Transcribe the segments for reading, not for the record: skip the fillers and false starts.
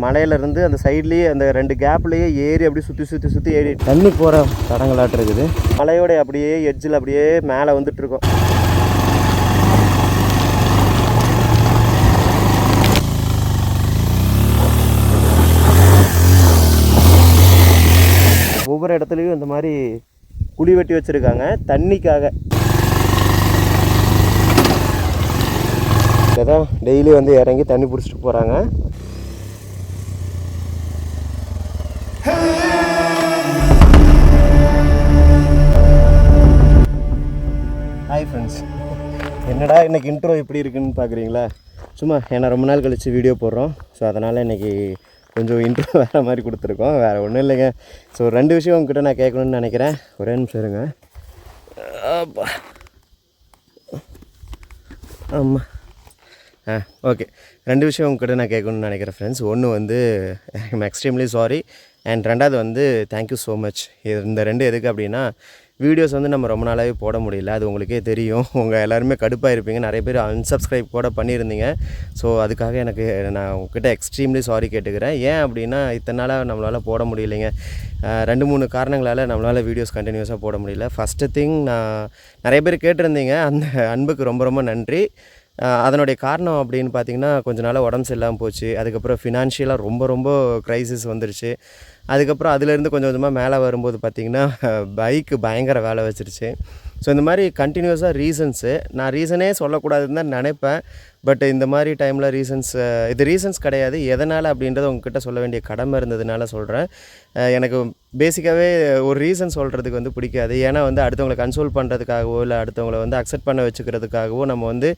மலையிலேருந்து அந்த சைட்லேயே அந்த 2 கேப்லேயே ஏறி அப்படியே சுற்றி ஏறி தண்ணி போகிற தடங்களாட்டு இருக்குது. மலையோட அப்படியே எட்ஜில் அப்படியே மேலே வந்துட்டுருக்கோம். ஒவ்வொரு இடத்துலையும் இந்த மாதிரி குழி வெட்டி வச்சுருக்காங்க தண்ணிக்காக. இதான் டெய்லி வந்து இறங்கி தண்ணி பிடிச்சிட்டு போகிறாங்க. ஹாய் ஃப்ரெண்ட்ஸ், என்னடா இன்றைக்கி இன்ட்ரோ எப்படி இருக்குன்னு பார்க்குறீங்களா? சும்மா ஏன்னா ரொம்ப நாள் கழித்து வீடியோ போடுறோம். ஸோ அதனால் இன்றைக்கி கொஞ்சம் இன்ட்ரோ வேறு மாதிரி கொடுத்துருக்கோம். வேறு ஒன்றும் இல்லைங்க. ஸோ 2 விஷயம் உங்ககிட்ட நான் கேட்கணுன்னு நினைக்கிறேன். ஒரே நிமிஷம் இருங்க. ஆமாம் ஓகே, 2 விஷயம் உங்ககிட்ட நான் கேட்கணுன்னு நினைக்கிறேன் ஃப்ரெண்ட்ஸ். ஒன்று வந்து ஐம் எக்ஸ்ட்ரீம்லி சாரி, அண்ட் 2வது வந்து தேங்க்யூ ஸோ மச். இந்த 2 எதுக்கு அப்படின்னா, வீடியோஸ் வந்து நம்ம ரொம்ப நாளாகவே போட முடியல, அது உங்களுக்கே தெரியும். உங்கள் எல்லாருமே கடுப்பாக இருப்பீங்க, நிறைய பேர் அன்சப்ஸ்கிரைப் கூட பண்ணியிருந்தீங்க. ஸோ அதுக்காக நான் உங்ககிட்ட எக்ஸ்ட்ரீம்லி சாரி கேட்டுக்கிறேன். ஏன் அப்படின்னா, இத்தனை நாளாக நம்மளால் போட முடியலைங்க. 2-3 காரணங்களால் நம்மளால் வீடியோஸ் கண்டினியூஸாக போட முடியல. ஃபஸ்ட்டு திங், நான் நிறைய பேர் கேட்டிருந்தீங்க, அந்த அன்புக்கு ரொம்ப ரொம்ப நன்றி. அதனுடைய காரணம் அப்படின்னு பார்த்திங்கன்னா, கொஞ்ச நாளாக உடம்பு சரியில்லாமல் போச்சு. அதுக்கப்புறம் ஃபினான்ஷியலாக ரொம்ப க்ரைசிஸ் வந்துருச்சு. அதுக்கப்புறம் அதுலேருந்து கொஞ்சம் கொஞ்சமாக மேலே வரும்போது பார்த்திங்கன்னா, பைக்கு பயங்கர வேலை வச்சிருச்சு. ஸோ இந்த மாதிரி கண்டினியூஸாக நான் ரீசனே சொல்லக்கூடாதுன்னு தான் நினைப்பேன். பட் இந்த மாதிரி டைமில் இது ரீசன்ஸ் கிடையாது. எதனால் அப்படின்றத உங்ககிட்ட சொல்ல வேண்டிய கடமை இருந்ததுனால சொல்கிறேன். எனக்கு பேசிக்காகவே ஒரு ரீசன் சொல்கிறதுக்கு வந்து பிடிக்காது. ஏன்னா வந்து அடுத்தவங்களை கன்சோல் பண்ணுறதுக்காகவோ இல்லை அடுத்தவங்களை வந்து அக்செப்ட் பண்ண வச்சுக்கிறதுக்காகவோ நம்ம வந்து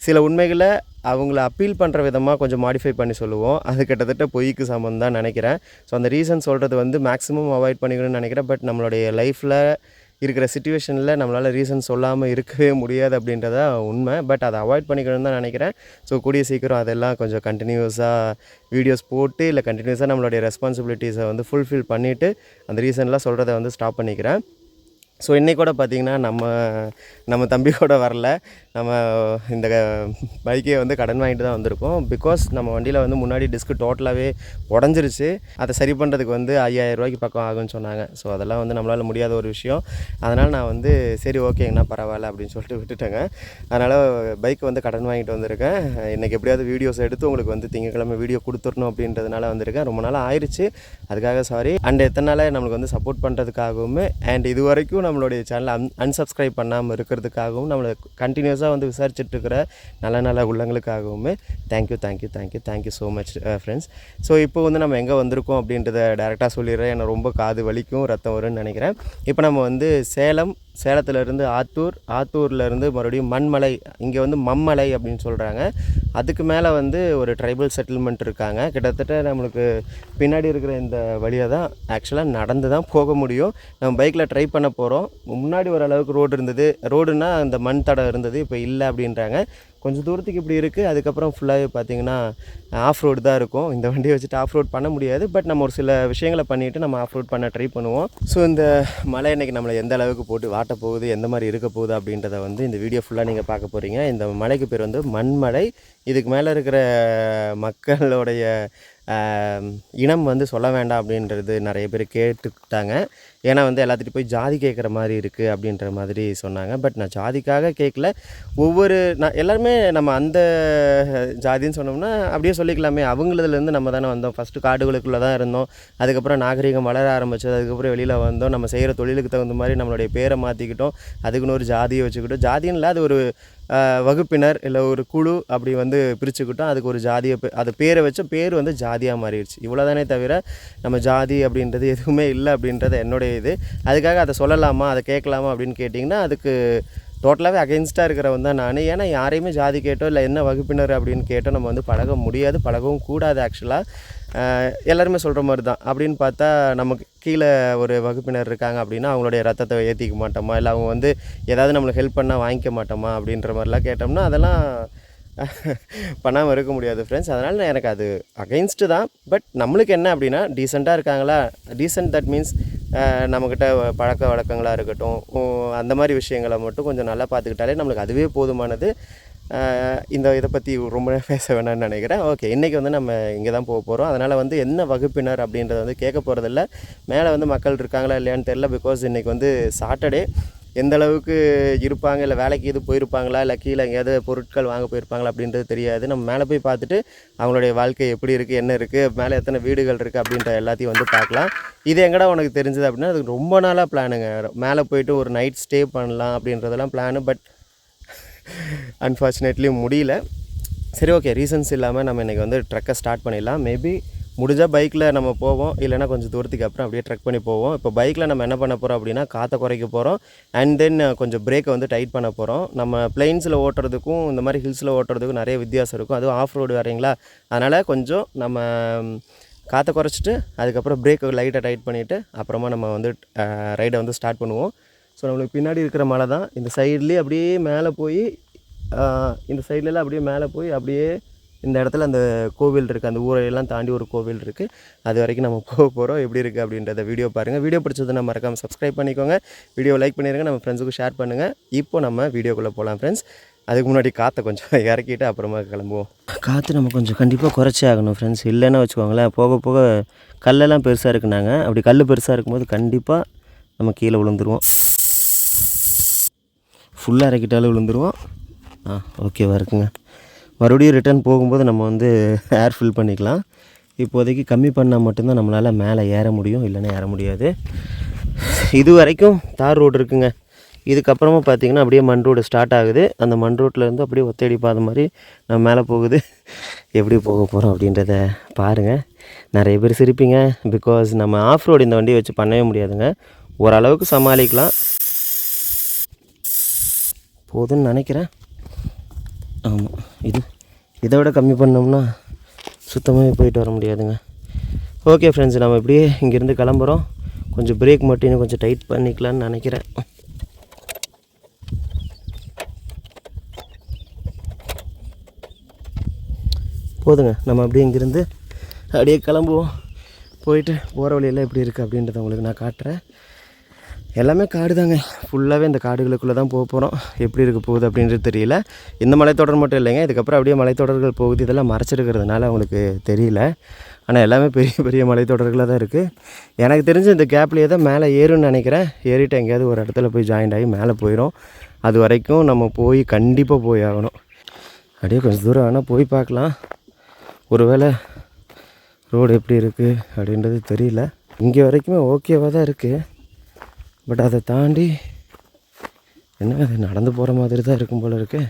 சில உண்மைகளை அவங்கள அப்பீல் பண்ணுற விதமாக கொஞ்சம் மாடிஃபை பண்ணி சொல்லுவோம். அது கிட்டத்தட்ட பொய்க்கு சமம் தான் நினைக்கிறேன். ஸோ அந்த ரீசன் சொல்கிறது வந்து மேக்ஸிமம் அவாய்ட் பண்ணிக்கணும்னு நினைக்கிறேன். பட் நம்மளுடைய லைஃப்பில் இருக்கிற சிச்சுவேஷனில் நம்மளால் ரீசன் சொல்லாமல் இருக்கவே முடியாது அப்படின்றதா உண்மை. பட் அதை அவாய்ட் பண்ணிக்கணும்னு தான் நினைக்கிறேன். ஸோ கூடிய சீக்கிரம் அதெல்லாம் கொஞ்சம் கண்டினியூஸாக வீடியோஸ் போட்டு இல்லை கண்டினியூஸாக நம்மளுடைய ரெஸ்பான்சிபிலிட்டிஸை வந்து ஃபுல்ஃபில் பண்ணிவிட்டு அந்த ரீசன்லாம் சொல்கிறத வந்து ஸ்டாப் பண்ணிக்கிறேன். ஸோ இன்றைக்கி கூட பார்த்திங்கன்னா நம்ம தம்பி கூட வரல. நம்ம இந்த பைக்கே வந்து கடன் வாங்கிட்டு தான் வந்திருக்கோம். பிகாஸ் நம்ம வண்டியில் வந்து முன்னாடி டிஸ்க்கு டோட்டலாகவே உடஞ்சிருச்சு. அதை சரி பண்ணுறதுக்கு வந்து 5000 ரூபாய்க்கு பக்கம் ஆகும்னு சொன்னாங்க. ஸோ அதெல்லாம் வந்து நம்மளால் முடியாத ஒரு விஷயம். அதனால் நான் வந்து சரி ஓகேங்கண்ணா பரவாயில்ல அப்படின்னு சொல்லிட்டு விட்டுட்டேங்க. அதனால் பைக் வந்து கடன் வாங்கிட்டு வந்திருக்கேன். இன்றைக்கி எப்படியாவது வீடியோஸ் எடுத்து உங்களுக்கு வந்து திங்கக்கிழமை வீடியோ கொடுத்துடணும் அப்படின்றதுனால வந்திருக்கேன். ரொம்ப நாள் ஆயிடுச்சு, அதுக்காக சாரி. அண்ட் எத்தனை நாளாக நம்மளுக்கு வந்து சப்போர்ட் பண்ணுறதுக்காகவும் அண்ட் இது வரைக்கும் நம்மளுடைய சேனலை அன்சப்ஸ்கிரைப் பண்ணாமல் இருக்கிறதுக்காகவும் நம்மளை கண்டினியூஸாக வந்து விசாரிச்சுட்ருக்கிற நல்ல உள்ளங்களுக்காகவும் thank you so much friends. So இப்போ வந்து நம்ம எங்கே வந்திருக்கோம் அப்படின்றத டேரெக்டாக சொல்லிடுறேன். எனக்கு ரொம்ப காது வலிக்கும் ரத்தம் வரும்னு நினைக்கிறேன். இப்போ நம்ம வந்து சேலத்துலேருந்து ஆத்தூர்லேருந்து மறுபடியும் மண்மலை, இங்கே வந்து மம்மலை அப்படின்னு சொல்கிறாங்க. அதுக்கு மேலே வந்து ஒரு ட்ரைபல் செட்டில்மெண்ட் இருக்காங்க. கிட்டத்தட்ட நம்மளுக்கு பின்னாடி இருக்கிற இந்த வழியாக தான் ஆக்சுவலாக நடந்து தான் போக முடியும். நம்ம பைக்கில் ட்ரை பண்ண போகிறோம். முன்னாடி ஓரளவுக்கு ரோடு இருந்தது, ரோடுனா அந்த மண் தடம் இருந்தது, இப்போ இல்லை அப்படின்றாங்க. கொஞ்சம் தூரத்துக்கு இப்படி இருக்குது. அதுக்கப்புறம் ஃபுல்லாகவே பார்த்திங்கன்னா ஆஃப் ரோடு தான் இருக்கும். இந்த வண்டியை வச்சுட்டு ஆஃப் ரோட் பண்ண முடியாது. பட் நம்ம ஒரு சில விஷயங்களை பண்ணிவிட்டு நம்ம ஆஃப் ரோட் பண்ண ட்ரை பண்ணுவோம். ஸோ இந்த மலை இன்றைக்கி நம்மளை எந்த அளவுக்கு போட்டு வாட்ட போகுது, எந்த மாதிரி இருக்க போகுது அப்படின்றத வந்து இந்த வீடியோ ஃபுல்லாக நீங்கள் பார்க்க போகிறீங்க. இந்த மலைக்கு பேர் வந்து மண்மலை. இதுக்கு மேலே இருக்கிற மக்களுடைய இனம் வந்து சொல்ல வேண்டாம் அப்படின்றது நிறைய பேர் கேட்டுக்கிட்டாங்க. ஏன்னா வந்து எல்லாத்துட்டும் போய் ஜாதி கேட்குற மாதிரி இருக்குது அப்படின்ற மாதிரி சொன்னாங்க. பட் நான் ஜாதிக்காக கேட்கல. எல்லாருமே நம்ம அந்த ஜாதின்னு சொன்னோம்னா அப்படியே சொல்லிக்கலாமே. அவங்களதுலேருந்து நம்ம தானே வந்தோம். ஃபஸ்ட்டு காடுகளுக்குள்ளே தான் இருந்தோம். அதுக்கப்புறம் நாகரிகம் வளர ஆரம்பிச்சது. அதுக்கப்புறம் வெளியில் வந்தோம். நம்ம செய்கிற தொழிலுக்கு தகுந்த மாதிரி நம்மளுடைய பேரை மாற்றிக்கிட்டோம். அதுக்குன்னு ஒரு ஜாதியை வச்சுக்கிட்டோம். ஜாதின்னு இல்லை, அது ஒரு வகுப்பினர் இல்லை ஒரு குழு அப்படி வந்து பிரிச்சுக்கிட்டோம். அதுக்கு ஒரு ஜாதியை அது பேரை வச்ச பேர் வந்து ஜாதியாக மாறிடுச்சு. இவ்வளோதானே தவிர நம்ம ஜாதி அப்படின்றது எதுவுமே இல்லை அப்படின்றது என்னுடைய இது. அதுக்காக அதை சொல்லலாமா, அதை கேட்கலாமா அப்படின்னு கேட்டிங்கன்னா அதுக்கு டோட்டலாகவே அகெயின்ஸ்டாக இருக்கிறவன் தான் நான். ஏன்னா யாரையுமே ஜாதி கேட்டோ இல்லை என்ன வகுப்பினர் அப்படின்னு கேட்டோ நம்ம வந்து பழக முடியாது, பழகவும் கூடாது. ஆக்சுவலாக எல்லாருமே சொல்கிற மாதிரி தான். அப்படின்னு பார்த்தா நமக்கு கீழே ஒரு வகுப்பினர் இருக்காங்க அப்படின்னா அவங்களுடைய ரத்தத்தை ஏற்றிக்க மாட்டோமா, இல்லை அவங்க வந்து ஏதாவது நம்மளுக்கு ஹெல்ப் பண்ணால் வாங்கிக்க மாட்டோமா அப்படின்ற மாதிரிலாம் கேட்டோம்னா அதெல்லாம் பண்ணாமல் இருக்க முடியாது ஃப்ரெண்ட்ஸ். அதனால் எனக்கு அது அகெயின்ஸ்ட்டு தான். பட் நம்மளுக்கு என்ன அப்படின்னா டீசெண்டாக இருக்காங்களா, டீசென்ட் தட் மீன்ஸ் நம்மக்கிட்ட பழக்க வழக்கங்களாக இருக்கட்டும், அந்த மாதிரி விஷயங்களை மட்டும் கொஞ்சம் நல்லா பார்த்துக்கிட்டாலே நம்மளுக்கு அதுவே போதுமானது. இந்த இதை பற்றி ரொம்ப பேச வேணாம்னு நினைக்கிறேன். ஓகே, இன்றைக்கி வந்து நம்ம இங்கே தான் போக போகிறோம். அதனால் வந்து என்ன வகுப்பினர் அப்படின்றத வந்து கேட்க போகிறதில்ல. மேலே வந்து மக்கள் இருக்காங்களா இல்லையான்னு தெரில. பிகாஸ் இன்றைக்கி வந்து சாட்டர்டே. எந்த அளவுக்கு இருப்பாங்க, இல்லை வேலைக்கு இது போயிருப்பாங்களா, இல்லை கீழே எங்கேயாவது பொருட்கள் வாங்க போயிருப்பாங்களா அப்படின்றது தெரியாது. நம்ம மேலே போய் பார்த்துட்டு அவங்களுடைய வாழ்க்கை எப்படி இருக்குது, என்ன இருக்குது, மேலே எத்தனை வீடுகள் இருக்குது அப்படின்ற எல்லாத்தையும் வந்து பார்க்கலாம். இது எங்கடா உனக்கு தெரிஞ்சது அப்படின்னா, அதுக்கு ரொம்ப நாளாக பிளானுங்க. மேலே போயிட்டு ஒரு நைட் ஸ்டே பண்ணலாம் அப்படின்றதெல்லாம் பிளானு. பட் அன்ஃபார்ச்சுனேட்லி முடியல. சரி, ஓகே, ரீசன்ஸ் இல்லாமல் நம்ம இன்றைக்கி வந்து ட்ரக்கை ஸ்டார்ட் பண்ணிடலாம். மேபி முடிஞ்சால் பைக்கில் நம்ம போவோம், இல்லைனா கொஞ்சம் தூரத்துக்கு அப்புறம் அப்படியே ட்ரக் பண்ணி போவோம். இப்போ பைக்கில் நம்ம என்ன பண்ண போகிறோம் அப்படின்னா, காற்றை குறைக்க போகிறோம். அண்ட் தென் கொஞ்சம் பிரேக்கை வந்து டைட் பண்ண போகிறோம். நம்ம பிளெயின்ஸில் ஓட்டுறதுக்கும் இந்த மாதிரி ஹில்ஸில் ஓட்டுறதுக்கும் நிறைய வித்தியாசம் இருக்கும். அதுவும் ஆஃப் ரோடு வரீங்களா, அதனால் கொஞ்சம் நம்ம காற்றை குறைச்சிட்டு அதுக்கப்புறம் பிரேக்கை லைட்டாக டைட் பண்ணிவிட்டு அப்புறமா நம்ம வந்து ரைடை வந்து ஸ்டார்ட் பண்ணுவோம். ஸோ நம்மளுக்கு பின்னாடி இருக்கிற மலை தான். இந்த சைட்லேயே அப்படியே மேலே போய் இந்த சைட்லலாம் அப்படியே மேலே போய் அப்படியே இந்த இடத்துல அந்த கோவில் இருக்குது. அந்த ஊரையெல்லாம் தாண்டி ஒரு கோவில் இருக்குது. அது வரைக்கும் நம்ம போக போகிறோம். எப்படி இருக்குது அப்படின்றத வீடியோ பாருங்கள். வீடியோ பிடிச்சதுன்னா மறக்காமல் சப்ஸ்கிரைப் பண்ணிக்கோங்க. வீடியோ லைக் பண்ணிடுங்க. நம்ம ஃப்ரெண்ட்ஸுக்கு ஷேர் பண்ணுங்கள். இப்போ நம்ம வீடியோக்குள்ளே போகலாம் ஃப்ரெண்ட்ஸ். அதுக்கு முன்னாடி காற்றை கொஞ்சம் இறக்கிட்டு அப்புறமா கிளம்புவோம். காற்று நம்ம கொஞ்சம் கண்டிப்பாக குறைச்சே ஆகணும் ஃப்ரெண்ட்ஸ். இல்லைன்னா வச்சுக்கோங்களேன், போக போக கல்லெல்லாம் பெருசாக இருக்குனாங்க. அப்படி கல் பெருசாக இருக்கும்போது கண்டிப்பாக நம்ம கீழே விழுந்துருவோம். ஃபுல்லாக இறக்கிட்டாலும் விழுந்துருவோம். ஓகேவா இருக்குங்க. மறுபடியும் ரிட்டர்ன் போகும்போது நம்ம வந்து ஏர் ஃபில் பண்ணிக்கலாம். இப்போதைக்கு கம்மி பண்ணால் மட்டும்தான் நம்மளால் மேலே ஏற முடியும், இல்லைன்னா ஏற முடியாது. இது வரைக்கும் தார் ரோடு இருக்குங்க. இதுக்கப்புறமா பார்த்திங்கன்னா அப்படியே மண் ரோடு ஸ்டார்ட் ஆகுது. அந்த மண் ரோட்லேருந்து அப்படியே ஒத்தடி பாதை மாதிரி நம்ம மேலே போகுது. எப்படி போக போகிறோம் அப்படின்றத பாருங்கள். நிறைய பேர் சிரிப்பீங்க. பிகாஸ் நம்ம ஆஃப் ரோடு இந்த வண்டியை வச்சு பண்ணவே முடியாதுங்க. ஓரளவுக்கு சமாளிக்கலாம் போதுன்னு நினைக்கிறேன். ஆமாம், இதை விட கம்மி பண்ணோம்னா சுத்தமாகவே போயிட்டு வர முடியாதுங்க. ஓகே ஃப்ரெண்ட்ஸ், நம்ம இப்படியே இங்கேருந்து கிளம்புறோம். கொஞ்சம் பிரேக் மட்டும் இன்னும் கொஞ்சம் டைட் பண்ணிக்கலான்னு நினைக்கிறேன். போதுங்க, நம்ம அப்படியே இங்கேருந்து அப்படியே கிளம்புவோம். போயிட்டு போகிற வழியெல்லாம் எப்படி இருக்குது அப்படின்றத உங்களுக்கு நான் காட்டுறேன். எல்லாமே காடு தாங்க. ஃபுல்லாகவே இந்த காடுகளுக்குள்ளே தான் போக போகிறோம். எப்படி இருக்க போகுது அப்படின்றது தெரியல. இந்த மலைத்தொடர் மட்டும் இல்லைங்க, இதுக்கப்புறம் அப்படியே மலைத்தொடர்கள் போகுது. இதெல்லாம் மறைச்சிருக்கிறதுனால அவங்களுக்கு தெரியல. ஆனால் எல்லாமே பெரிய பெரிய மலைத்தொடர்களாக தான் இருக்குது. எனக்கு தெரிஞ்சு இந்த கேப்லேயே தான் மேலே ஏறும்னு நினைக்கிறேன். ஏறிட்டு எங்கேயாவது ஒரு இடத்துல போய் ஜாயிண்ட் ஆகி மேலே போயிடும். அது வரைக்கும் நம்ம போய் கண்டிப்பாக போய் ஆகணும். அப்படியே கொஞ்சம் தூரம் வேணால் போய் பார்க்கலாம். ஒருவேளை ரோடு எப்படி இருக்குது அப்படின்றது தெரியல. இங்கே வரைக்குமே ஓகேவாக தான் இருக்குது. பட் அதை தாண்டி என்ன அது நடந்து போகிற மாதிரி தான் இருக்கும் போல் இருக்குது.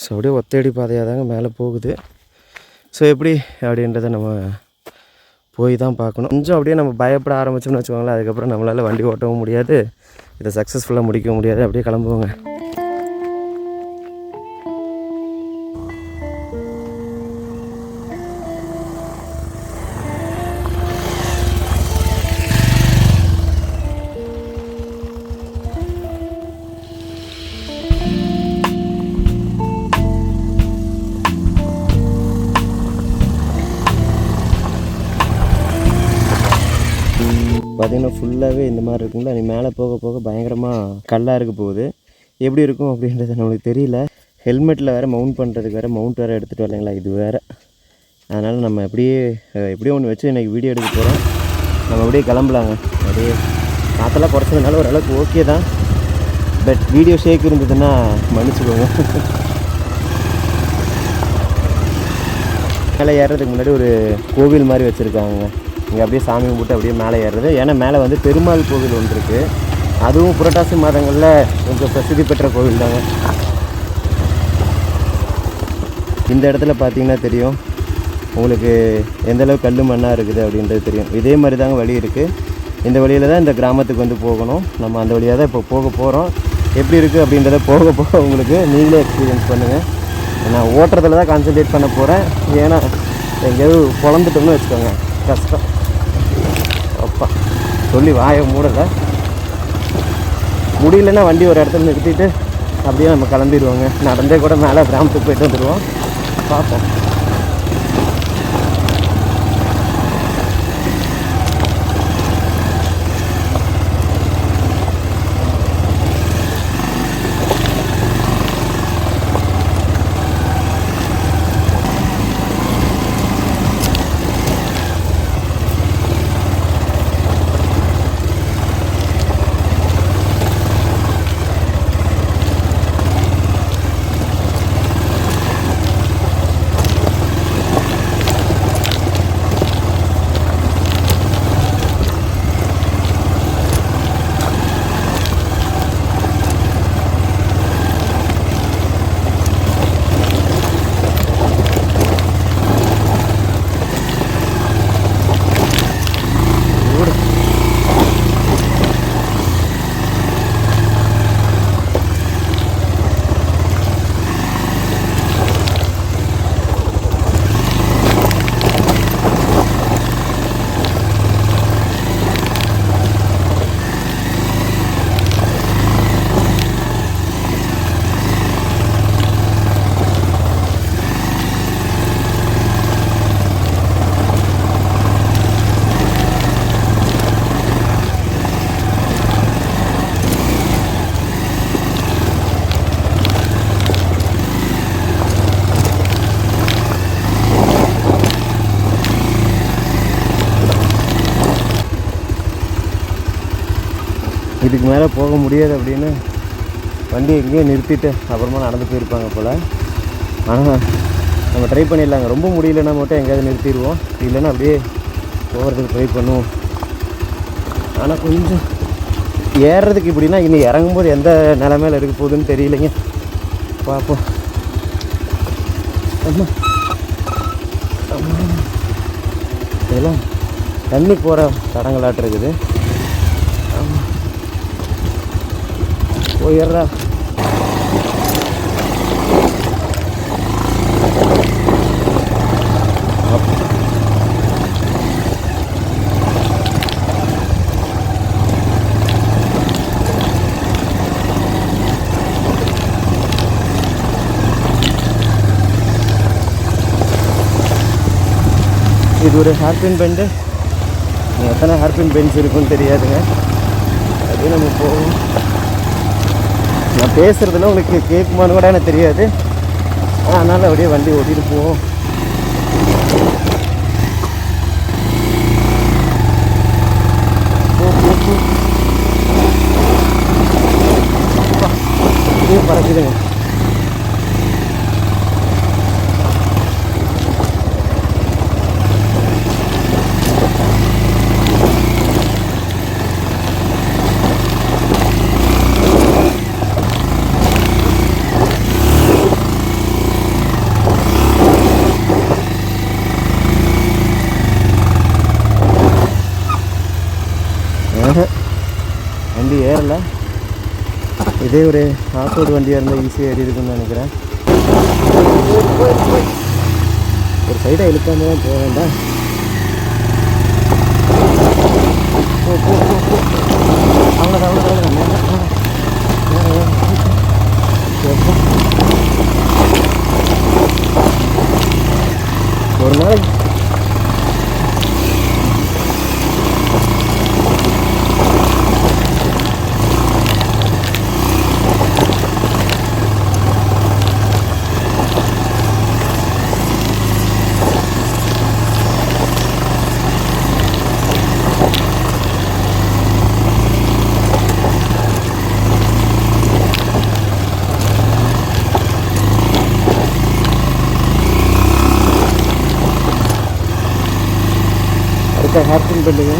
ஸோ அப்படியே ஒத்தடி பாதையாக தாங்க மேலே போகுது. ஸோ எப்படி அப்படின்றத நம்ம போய் தான் பார்க்கணும். கொஞ்சம் அப்படியே நம்ம பயப்பட ஆரம்பிச்சோம்னு வச்சுக்கோங்களேன், அதுக்கப்புறம் நம்மளால் வண்டி ஓட்டவும் முடியாது, இதை சக்ஸஸ்ஃபுல்லாக முடிக்கவும் முடியாது. அப்படியே கிளம்புவோங்க. பார்த்திங்கன்னா ஃபுல்லாகவே இந்த மாதிரி இருக்குங்களா. நீ மேலே போக போக பயங்கரமாக கல்லாக இருக்க போகுது. எப்படி இருக்கும் அப்படின்றது நம்மளுக்கு தெரியல. ஹெல்மெட்டில் வேறு மவுண்ட் பண்ணுறதுக்கு வேறு மவுண்ட் வேறு எடுத்துகிட்டு வரலைங்களா, இது வேறு. அதனால் நம்ம எப்படியே ஒன்று வச்சு இன்றைக்கி வீடியோ எடுக்க போகிறோம். நம்ம அப்படியே கிளம்பலாங்க. அப்படியே காற்றெல்லாம் குறைச்சதுனால ஓரளவுக்கு ஓகே தான். பட் வீடியோ ஷேக் இருந்ததுன்னா மன்னிச்சுக்கோங்க. மேலே ஏறுறதுக்கு முன்னாடி ஒரு கோவில் மாதிரி வச்சுருக்காங்க. இங்கே அப்படியே சாமி கும்பிட்டு அப்படியே மேலே ஏறுறது. ஏன்னா மேலே வந்து பெருமாள் கோவில் ஒன்று இருக்குது. அதுவும் புரட்டாசி மாதங்களில் கொஞ்சம் பிரசித்தி பெற்ற கோவில் தாங்க. இந்த இடத்துல பார்த்தீங்கன்னா தெரியும் உங்களுக்கு எந்தளவுக்கு கல் மண்ணாக இருக்குது அப்படின்றது தெரியும். இதே மாதிரி தாங்க வழி இருக்குது. இந்த வழியில் தான் இந்த கிராமத்துக்கு வந்து போகணும். நம்ம அந்த வழியாக தான் இப்போ போக போகிறோம். எப்படி இருக்குது அப்படின்றத போக போக உங்களுக்கு நீங்களே எக்ஸ்பீரியன்ஸ் பண்ணுங்கள். நான் ஓட்டுறதுல தான் கான்சன்ட்ரேட் பண்ண போகிறேன். ஏன்னா எங்கேயாவது குழந்துட்டோம்னு வச்சுக்கோங்க, கஷ்டம். அப்பா சொல்லி வாயை மூடலை. முடியலன்னா வண்டி ஒரு இடத்துல நிறுத்திட்டு அப்படியே நம்ம கிளம்பிடுவோங்க. நடந்தே கூட மேலே கிராமத்துக்கு போய்ட்டு வந்துடுவோம். பார்ப்போம். இதுக்கு மேலே போக முடியாது அப்படின்னு வண்டி எங்கேயோ நிறுத்திட்டு அப்புறமா நடந்து போயிருப்பாங்க போல். ஆனால் நம்ம ட்ரை பண்ணிடலாங்க. ரொம்ப முடியலன்னா மட்டும் எங்கேயாவது நிறுத்திடுவோம், இல்லைன்னா அப்படியே போகிறதுக்கு ட்ரை பண்ணுவோம். ஆனால் கொஞ்சம் ஏறுறதுக்கு இப்படின்னா இன்னும் இறங்கும்போது எந்த நிலமையில் இருக்க போகுதுன்னு தெரியலைங்க. பார்ப்போம். இதெல்லாம் தண்ணி போகிற தடங்களாட்டு இருக்குது. போயிடுறா. இது ஒரு ஹேர்பின் பெண்டு. எத்தனை ஹேர்பின் பென்ஸ் இருக்குன்னு தெரியாதுங்க. அப்படியே நம்ம போவோம். நான் பேசுகிறதுல உங்களுக்கு கேட்குமான்னு கூட எனக்கு தெரியாது. அதனால் அப்படியே வண்டி ஓட்டிகிட்டு போவோம். அப்படியே பறக்குதுங்க. வண்டி ஏறலை. இதே ஒரு ஆஃப் ரோடு வண்டியாக இருந்தால் ஈஸியாக ஏறி இருக்குன்னு நினைக்கிறேன். ஒரு சைடாக இழுக்காம தான் போக வேண்டாம். ஒரு நாளைக்கு ஹேர்பின் பண்ணுங்க.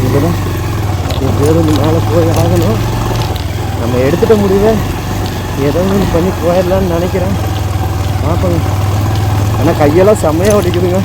இதில் தான் பேருந்து மேலே போய் ஆகணும். நம்ம எடுத்துகிட்ட முடிவை ஏதோ ஒன்று பண்ணி போயிடலான்னு நினைக்கிறேன். பார்ப்போங்க. ஆனால் கையெல்லாம் செம்மையாக ஒடிக்குதுங்க.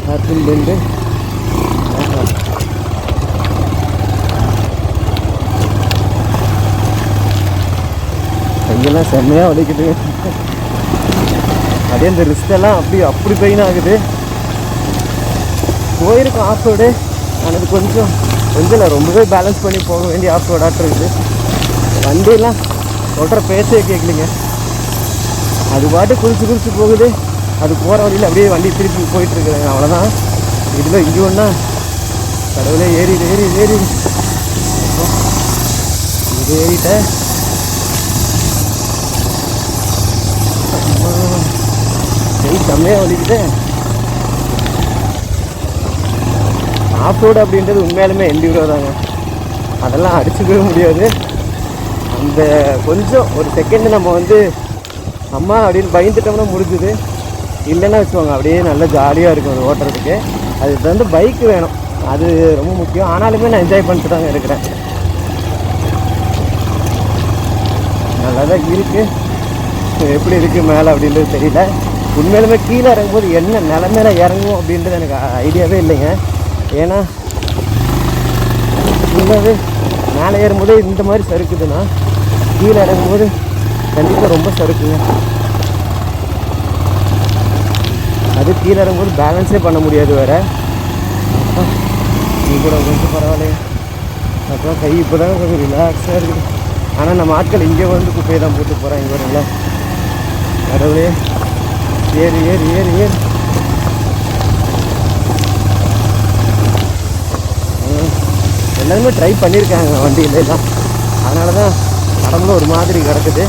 Hairpin bend. கையெல்லாம் செம்மையாக வலிக்குது. அப்படியே இந்த ரிஸ்டெல்லாம் அப்படி பெயின் ஆகுது. போயிருக்கும் ஆஃப் ரோடு. ஆனால் கொஞ்சம் இல்லை ரொம்பவே பேலன்ஸ் பண்ணி போக வேண்டிய ஆஃப் ரோடாக இருக்குது. வண்டியெல்லாம் சொல்கிற பேச்சே கேட்கலிங்க. அது பாட்டு குளிச்சு போகுது. அது போகிற வழியில் அப்படியே வண்டி திருப்பி போயிட்டுருக்குறாங்க. அவ்வளோதான். இதில் இங்கே ஒன்றா கடவுளே ஏறி இது ஏறிட்டேன். செம்மையாக வலிக்குது. ஆஃப் ரோடு அப்படின்றது உண்மையாலுமே எண்டியூரோ தாங்க. அதெல்லாம் அடிச்சுக்கவே முடியாது. அந்த கொஞ்சம் ஒரு செகண்டு நம்ம வந்து அம்மா அப்படின்னு பயந்துட்டோம்னா முடிஞ்சுது. இல்லைன்னா வச்சுக்கோங்க அப்படியே நல்லா ஜாலியாக இருக்கும் அது ஓட்டுறதுக்கு. அதுக்கு வந்து பைக் வேணும், அது ரொம்ப முக்கியம். ஆனாலுமே நான் என்ஜாய் பண்ணிட்டு தாங்க இருக்கிறேன். நல்லா தான் இருக்குது. எப்படி இருக்குது மேலே அப்படின்றது தெரியல. உண்மையிலுமே கீழே இறங்கும்போது என்ன நிலமையில இறங்கும் அப்படின்றது எனக்கு ஐடியாவே இல்லைங்க. ஏன்னா ஃபுல்லாகவே மேலே ஏறும்போதே இந்த மாதிரி சறுக்குதுன்னா கீழே இறங்கும்போது கண்டிப்பாக ரொம்ப சறுக்குங்க. அது கீழே இறங்கும்போது பேலன்ஸே பண்ண முடியாது வேறு. அப்போ நீ கூட கொஞ்சம் பரவாயில்லையே. அப்புறம் கை இப்போ தான் கொஞ்சம் ரிலாக்ஸாக இருக்குது. ஆனால் நம்ம ஆட்கள் இங்கே வந்து குப்பையை தான் போட்டு போகிறேன். இங்கே வரல கடவுளே. ஏறு எல்லாருமே ட்ரை பண்ணியிருக்காங்க வண்டியில் எல்லாம். அதனால தான் கடவுளும் ஒரு மாதிரி கிடக்குது.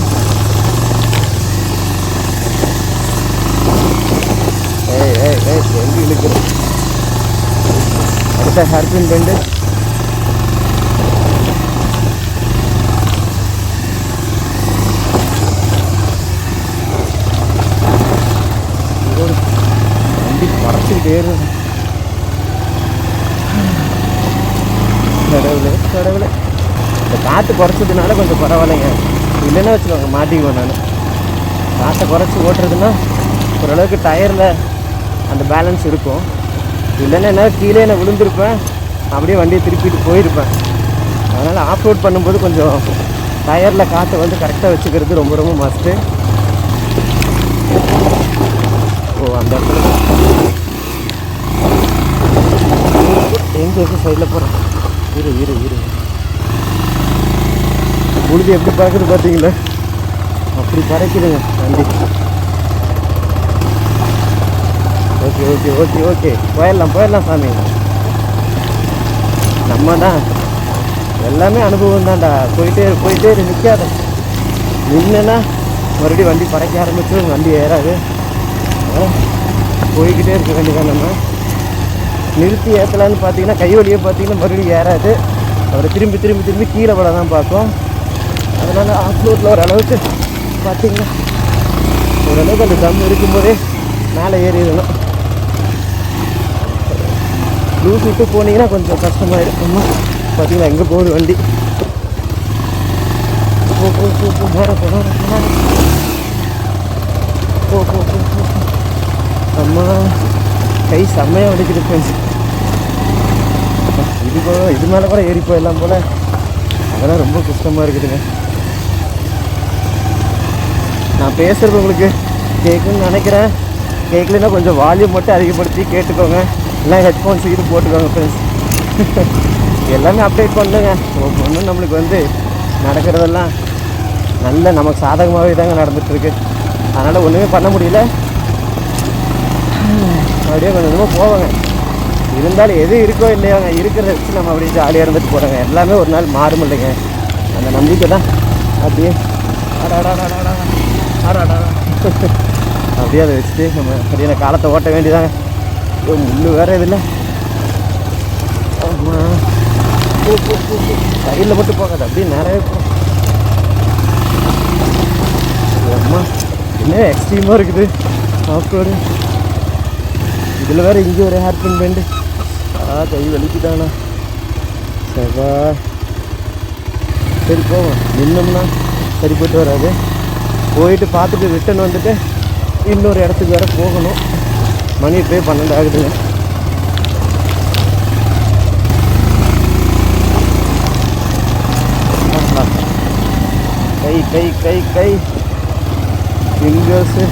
எங்கே இழுக்குது. அடுத்த ஹேர்பின் பெண்டு. வண்டி பறச்சுக்கிட்டே இருக்கு. கடவுளே இந்த காற்று குறைச்சதுனால கொஞ்சம் பரவாயில்லைங்க. இல்லைன்னா வச்சுக்கோங்க மாட்டிக்குவேன் நான். காற்றை குறைச்சி ஓட்டுறதுன்னா ஓரளவுக்கு டயரில் அந்த பேலன்ஸ் இருக்கும். இல்லைன்னா என்ன கீழே நான் விழுந்திருப்பேன், அப்படியே வண்டியை திருப்பிட்டு போயிருப்பேன். அதனால் ஆஃப் ரோட் பண்ணும்போது கொஞ்சம் டயரில் காற்றை வந்து கரெக்டாக வச்சுக்கிறது ரொம்ப ரொம்ப மஸ்ட்டு. அந்த இடத்துல எங்கே சைடில் போகிறேன். இரு உழுதி எப்படி பறக்குது பார்த்தீங்களா? அப்படி பறக்குதுங்க வண்டி. ஓகே போயிடலாம் சாமி. நம்ம தான் எல்லாமே அனுபவம் தான்டா. போயிட்டே நிற்காத. நின்றுன்னா மறுபடியும் வண்டி பறக்க ஆரம்பிச்சு வண்டி ஏறாது. போய்கிட்டே இருக்க வேண்டியதான். நம்ம நிறுத்தி ஏற்றலான்னு பார்த்தீங்கன்னா கை வழியை பார்த்தீங்கன்னா மறுபடியும் ஏறாது. அப்புறம் திரும்பி கீழே விட தான் பார்க்கும். அதனால் ஆஃப் ரோட்டில் ஓரளவுக்கு பார்த்தீங்கன்னா ஓரளவுக்கு அந்த தம் இருக்கும்போதே மேலே ஏறிடணும். லூஸ் விட்டு போனீங்கன்னா கொஞ்சம் கஷ்டமாயிடும். பார்த்தீங்கன்னா எங்கே போகுது வண்டி. அம்மா கை செம்மையாக வலிக்குது ஃப்ரெண்ட்ஸ். இது மேலே கூட ஏறி போயிடலாம் போல். அதெல்லாம் ரொம்ப கஷ்டமாக இருக்குதுங்க. நான் பேசுகிறது உங்களுக்கு கேட்குன்னு நினைக்கிறேன். கேட்கலன்னா கொஞ்சம் வால்யூம் மட்டும் அதிகப்படுத்தி கேட்டுக்கோங்க. எல்லாம் ஹெட்ஃபோன்ஸ் இது போட்டுக்கோங்க ஃப்ரெண்ட்ஸ். எல்லாமே அப்டேட் பண்ணுங்க. ஒவ்வொன்றும் நம்மளுக்கு வந்து நடக்கிறதெல்லாம் நல்ல நமக்கு சாதகமாகவே தாங்க நடந்துகிட்ருக்கு. அதனால் ஒன்றுமே பண்ண முடியல. அப்படியே கொஞ்சம் கொஞ்சமாக போவாங்க. இருந்தாலும் எது இருக்கோ இல்லையாங்க, இருக்கிறத வச்சு நம்ம அப்படியே ஜாலியாக இருந்துட்டு போகிறாங்க. எல்லாமே ஒரு நாள் மாறும் இல்லைங்க. அந்த நம்பிக்கை தான் அப்படியே அப்படியே அதை வச்சுட்டு நம்ம சரியான காலத்தை ஓட்ட வேண்டியதாங்க. முள்ளு வேறு இதில் சைடில் மட்டும் போகாது, அப்படியே நிறைய அம்மா என்ன எக்ஸ்ட்ரீமாக இருக்குது ஆஃப் ரோடு. இதில் வேறு இங்கே ஒரு ஹேர்பின் பெண்டு. கை வலிக்குதாண்ணா. சவா சரி போவோம். நின்னோம்னா சரி போய்ட்டு வராது. போயிட்டு பார்த்துட்டு ரிட்டன் வந்துட்டு இன்னொரு இடத்துக்கு வேறு போகணும். மணி இப்போயே 12 ஆகுதுங்க. கை கை கை கை ஃபிங்கர்ஸு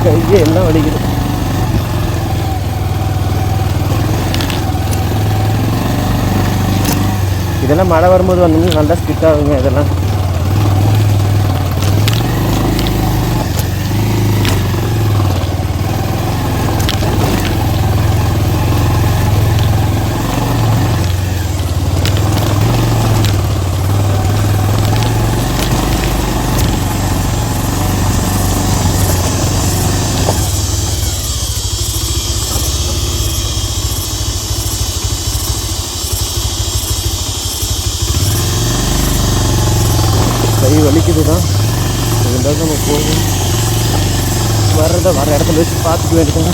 கையே எல்லாம் வலிக்குது. இதெல்லாம் மழை வரும்போது வந்தோம்னா நல்லா ஸ்டிக் ஆகுங்க. இதெல்லாம் போகும் வர இடத்துல வச்சு பார்த்துக்க வேண்டியது.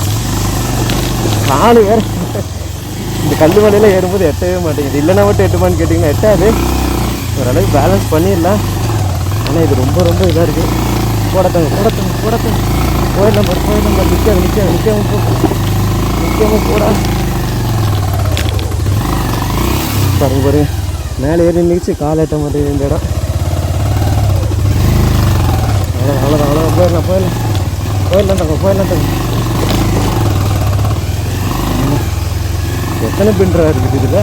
காலு வேறு இந்த கல் மலையில் ஏறும்போது எட்டவே மாட்டேங்குது. இல்லைன்னா மட்டும் எட்டுமான்னு கேட்டிங்கன்னா எட்டாது. ஓரளவுக்கு பேலன்ஸ் பண்ணிடலாம். ஆனால் இது ரொம்ப ரொம்ப இதாக இருக்குது. போடத்தங்க போயிடலாம் நிற்காம போடா பாருங்க மேலே ஏறி நிற்கிச்சு. கால் எட்ட மாட்டேங்குது இந்த இடம். அவ்வளோதான் போயிடலாம் தங்க. எத்தனை பின்றா இருக்குது இதில்?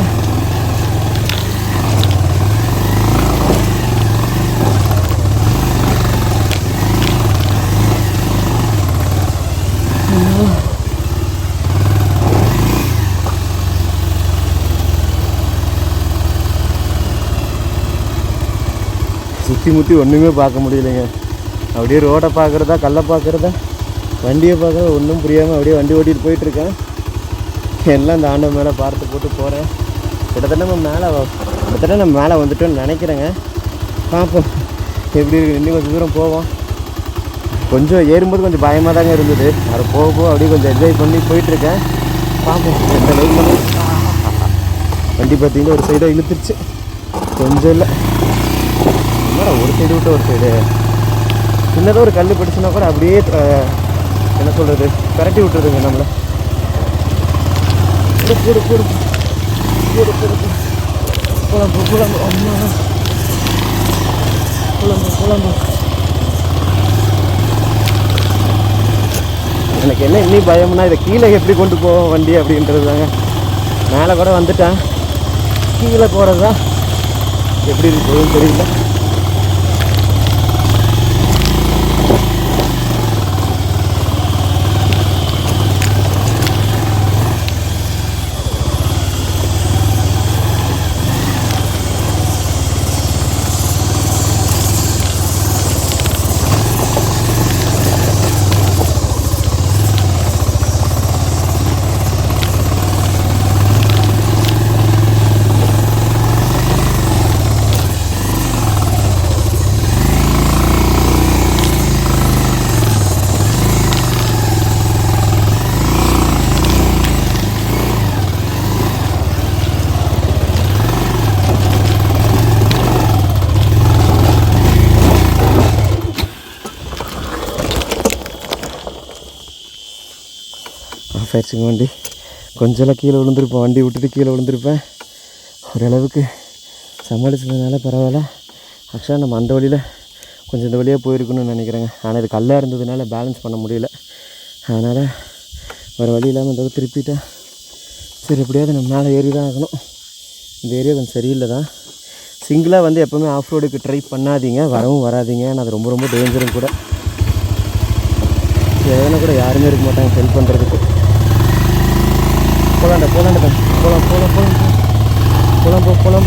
சுற்றி முற்றி ஒன்றுமே பார்க்க முடியலைங்க. அப்படியே ரோடை பார்க்குறதா கல்லை பார்க்குறதா வண்டியை பார்க்குறதா ஒன்றும் புரியாமல் அப்படியே வண்டி ஓட்டிகிட்டு போயிட்டுருக்கேன். எல்லாம் இந்த ஆண்டை மேலே பார்த்து போட்டு போகிறேன். கிட்டத்தட்ட நம்ம மேலே வந்துட்டோன்னு நினைக்கிறேங்க. பார்ப்போம் எப்படி இருக்குது. இன்னும் கொஞ்சம் தூரம் போவோம். கொஞ்சம் ஏறும்போது கொஞ்சம் பயமாக தாங்க இருந்தது. அதை போக அப்படியே கொஞ்சம் என்ஜாய் பண்ணி போயிட்டுருக்கேன். பார்ப்போம் எந்த அளவுக்கு. வண்டி பார்த்திங்கன்னா ஒரு சைடாக இழுத்துருச்சு. கொஞ்சம் இல்லை ஒரு சைடு விட்டு ஒரு சைடு சின்னதாக ஒரு கல் பிடிச்சுன்னா கூட அப்படியே என்ன சொல்கிறது கரட்டி விட்டுருதுங்க நம்மளை. புலம்பு எனக்கு என்ன இன்னும் பயம்னா இதை கீழே எப்படி கொண்டு போவோம் வண்டி அப்படின்றது தாங்க. மேலே கூட வந்துட்டேன். கீழே போகிறது தான் எப்படி இருக்குதுன்னு தெரியல. ஆயிடுச்சுங்க வண்டி. கொஞ்சம் கீழே விழுந்திருப்பேன். வண்டி விட்டுட்டு கீழே விழுந்திருப்பேன். ஓரளவுக்கு சமாளிச்சதுனால பரவாயில்ல. ஆக்சுவலாக நம்ம அந்த வழியில் கொஞ்சம் இந்த வழியாக போயிருக்கணும்னு நினைக்கிறேங்க. ஆனால் இது கல்லாக இருந்ததுனால பேலன்ஸ் பண்ண முடியல. அதனால் வேறு வழி இல்லாமல் இந்த திருப்பிட்டேன். சரி எப்படியாவது நம்ம மேலே ஏறி தான் ஆகணும். இந்த ஏரியா கொஞ்சம் சரியில்லை தான். சிங்கிளாக வந்து எப்போவுமே ஆஃப் ரோடுக்கு ட்ரை பண்ணாதீங்க. வரவும் வராதிங்க. ஆனால் அது ரொம்ப ரொம்ப டேஞ்சரும் கூட. எதனா கூட யாருமே இருக்க மாட்டாங்க ஹெல்ப் பண்ணுறதுக்கு. போலாண்டா போலாம்.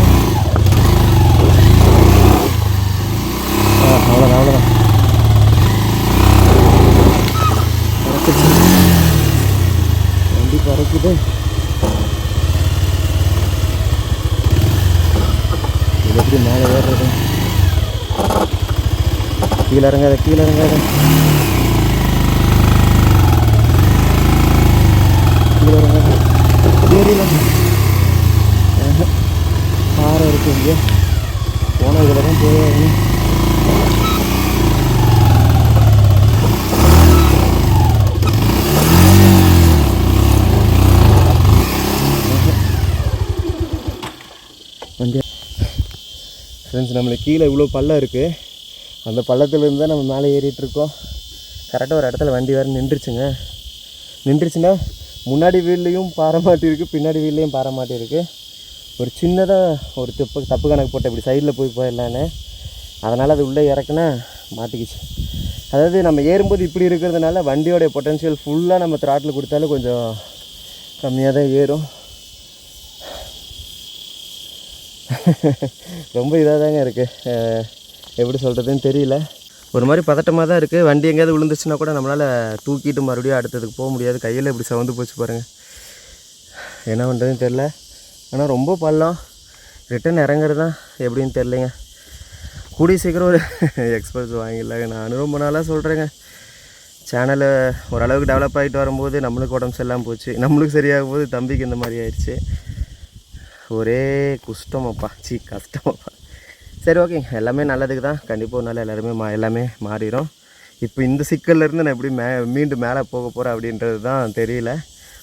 அவ்வளோதான் வண்டி பறக்குது. இது எப்படி மேலே ஏறுறது? கீழே இறங்காத ஏரியல பாறை இருக்குது. இங்கே போன இதில் தான் போயாகணும். வண்டி ஃப்ரெண்ட்ஸ் நம்மளுக்கு கீழே இவ்வளோ பள்ளம் இருக்குது. அந்த பள்ளத்துலேருந்து தான் நம்ம மேலே ஏறிட்டுருக்கோம். கரெக்டாக ஒரு இடத்துல வண்டி வேறு நின்றுச்சுன்னா முன்னாடி வீல்லையும் பாறை மாட்டிருக்கு, பின்னாடி வீல்லையும் பாறை மாட்டிருக்கு. ஒரு சின்னதாக ஒரு தப்பு கணக்கு போட்டு இப்படி சைடில் போயிடலான்னு. அதனால் அது உள்ளே இறக்குனா மாட்டிக்கிச்சு. அதாவது நம்ம ஏறும்போது இப்படி இருக்கிறதுனால வண்டியோடைய பொட்டன்ஷியல் ஃபுல்லாக நம்ம த்ராட்டில் கொடுத்தாலும் கொஞ்சம் கம்மியாக தான் ஏறும். ரொம்ப இதாக தாங்க இருக்குது. எப்படி சொல்கிறதுன்னு தெரியல. ஒரு மாதிரி பதட்டமாக தான் இருக்குது. வண்டி எங்கேயாவது விழுந்துச்சுன்னா கூட நம்மளால் தூக்கிட்டு மறுபடியும் அடுத்ததுக்கு போக முடியாது. கையில் இப்படி சவுந்து போச்சு பாருங்கள். என்ன பண்ணுறதுன்னு தெரில. ஆனால் ரொம்ப பள்ளம். ரிட்டன் இறங்குறது தான் எப்படின்னு தெரிலைங்க. கூடிய சீக்கிரம் ஒரு எக்ஸ்பல்ஸ் வாங்கிடலாங்க. நான் ரொம்ப நாளாக சொல்கிறேங்க, சேனலை ஓரளவுக்கு டெவலப் ஆகிட்டு வரும்போது நம்மளுக்கு உடம்பு சரியில்லாமல் போச்சு, நம்மளுக்கு சரியாகும் போது தம்பிக்கு இந்த மாதிரி ஆயிடுச்சு. ஒரே கஷ்டமாப்பா. சரி ஓகேங்க, எல்லாமே நல்லதுக்கு தான். கண்டிப்பாக ஒரு நாள் எல்லாமே மாறிடும். இப்போ இந்த சிக்கல்லேருந்து நான் எப்படி மீண்டும் மேலே போக போகிறேன் அப்படின்றது தான் தெரியல.